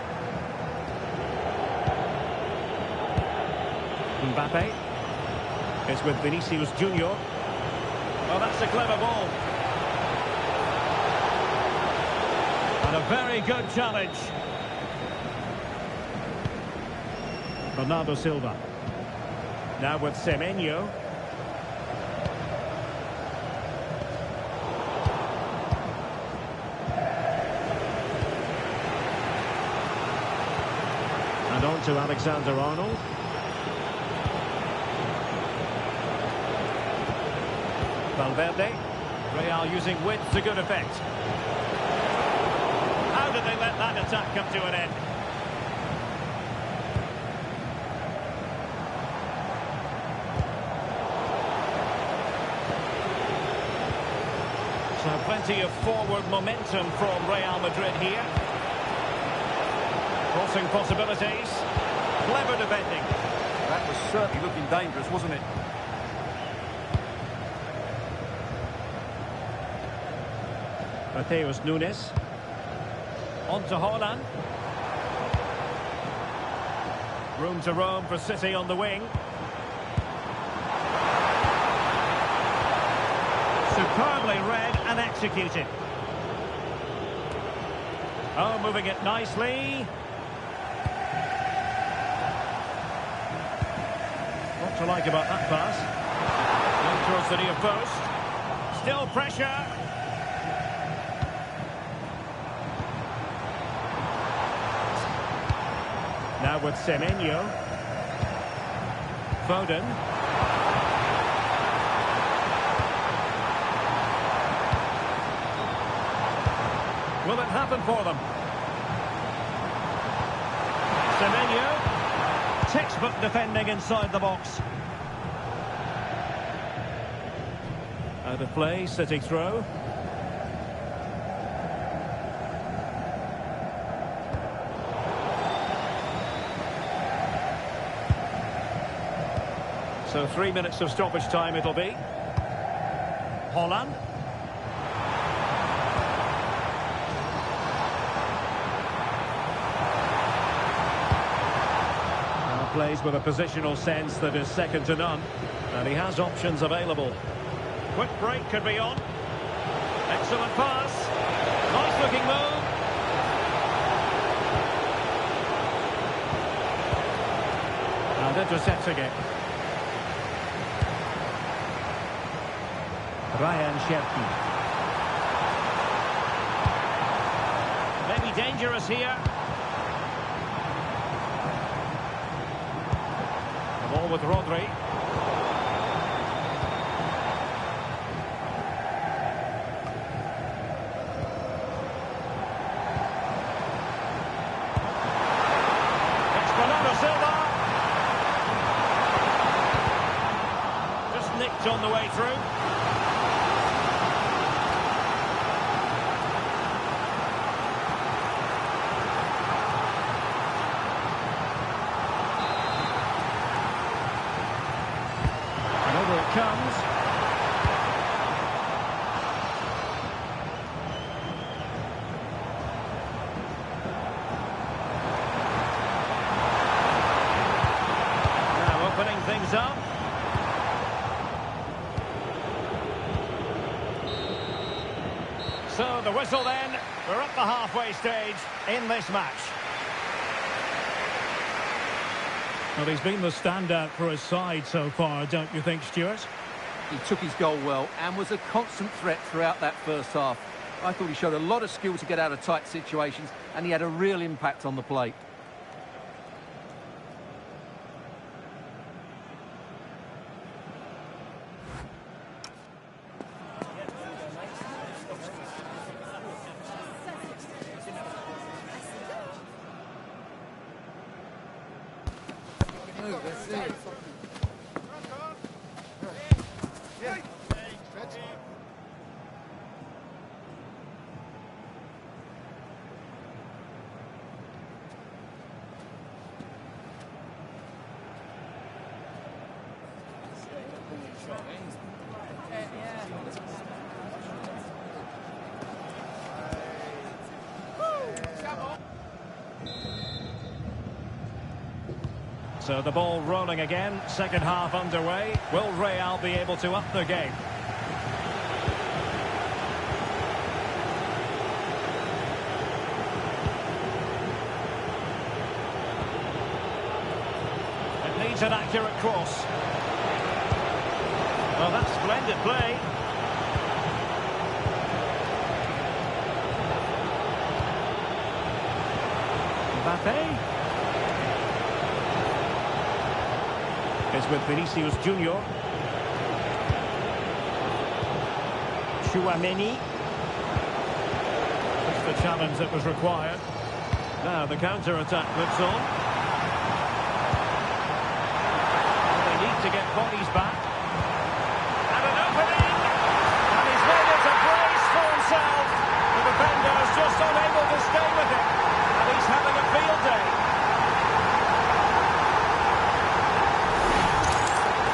Mbappe. It's with Vinicius Junior. Oh, that's a clever ball. And a very good challenge. Bernardo Silva. Now with Semenyo. And on to Alexander-Arnold. Valverde. Real using width to good effect. How did they let that attack come to an end? So plenty of forward momentum from Real Madrid here. Crossing possibilities. Clever defending. That was certainly looking dangerous, wasn't it? Mateus Nunes. On to Haaland. Room to roam for City on the wing. Superbly read and executed. Oh, moving it nicely. What to like about that pass? In towards the near post. Still pressure. Now with Semenyo. Foden. Will it happen for them? Semenyo. Textbook defending inside the box. Out of play, City throw. So 3 minutes of stoppage time it'll be. Haaland. Now plays with a positional sense that is second to none. And he has options available. Quick break could be on. Excellent pass. Nice looking move. And intercepting it. Ryan Sherky. Maybe dangerous here. Ball with Rodri. Just nicked on the way through. And over it comes. Opening things up. So the whistle then. We're at the halfway stage in this match. Well, he's been the standout for his side so far, don't you think, Stuart? He took his goal well and was a constant threat throughout that first half. I thought he showed a lot of skill to get out of tight situations, and he had a real impact on the plate. So the ball rolling again, second half underway. Will Real be able to up the game? It needs an accurate cross. Well, that's splendid play. Mbappe. Is with Vinicius Junior. Chouameni. That's the challenge that was required. Now the counter-attack moves on. They need to get bodies back. And an opening! And he's made it a brace for himself. The defender is just unable to stay with it. And he's having a field day.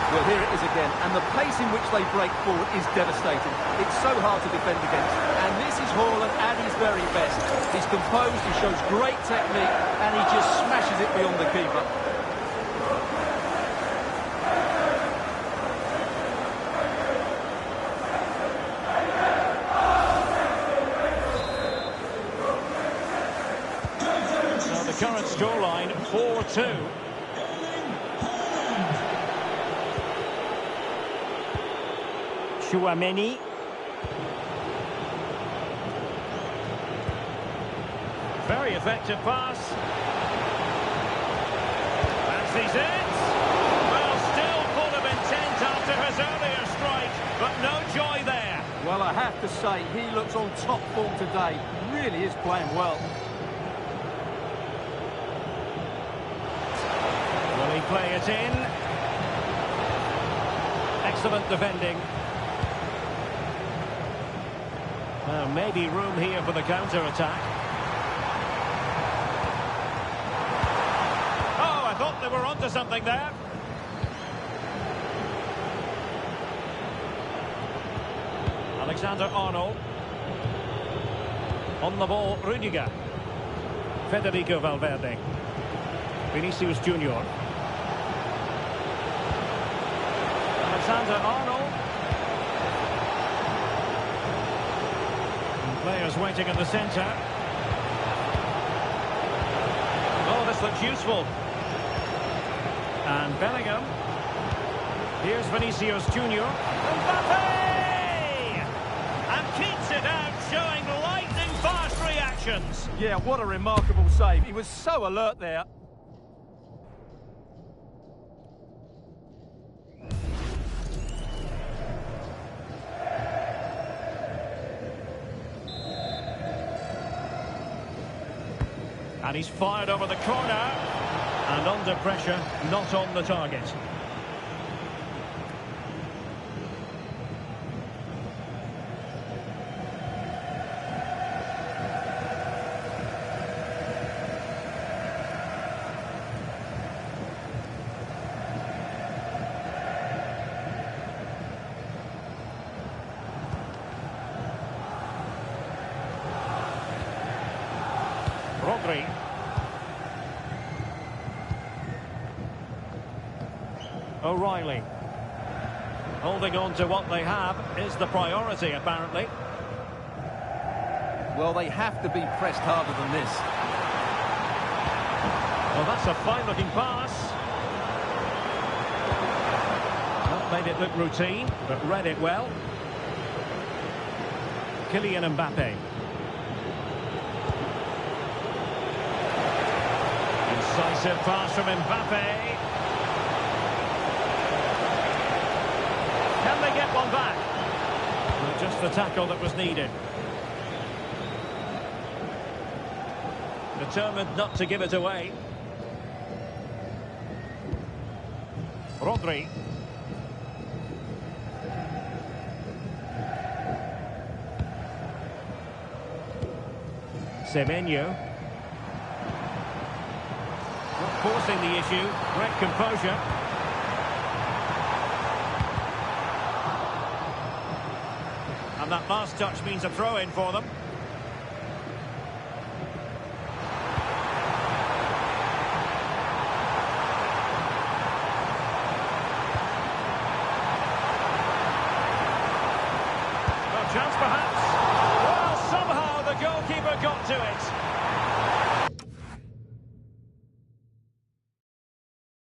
Well, here it is again, and the pace in which they break forward is devastating. It's so hard to defend against, and this is Haaland at his very best. He's composed, he shows great technique, and he just smashes it beyond the keeper. So the current scoreline, 4-2. Chouameni. Very effective pass. Fancies it. Well, still full of intent after his earlier strike, but no joy there. Well, I have to say, he looks on top form today. Really is playing well. Will he play it in? Excellent defending. Maybe room here for the counter-attack. Oh, I thought they were onto something there. Alexander-Arnold. On the ball, Rudiger. Federico Valverde. Vinicius Junior. Alexander-Arnold. Players waiting in the centre. Oh, this looks useful. And Bellingham. Here's Vinicius Junior. Mbappe! And keeps it out, showing lightning-fast reactions. Yeah, what a remarkable save. He was so alert there. And he's fired over the corner. And under pressure, not on the target. Rodri. O'Reilly. Holding on to what they have is the priority, apparently. Well, they have to be pressed harder than this. Well, that's a fine-looking pass. Not made it look routine, but read it well. Kylian Mbappe. Decisive pass from Mbappe. Can they get one back? Well, just the tackle that was needed. Determined not to give it away. Rodri. Semenyo. Not forcing the issue. Great composure. And that last touch means a throw-in for them. Chance perhaps. Well, somehow the goalkeeper got to it.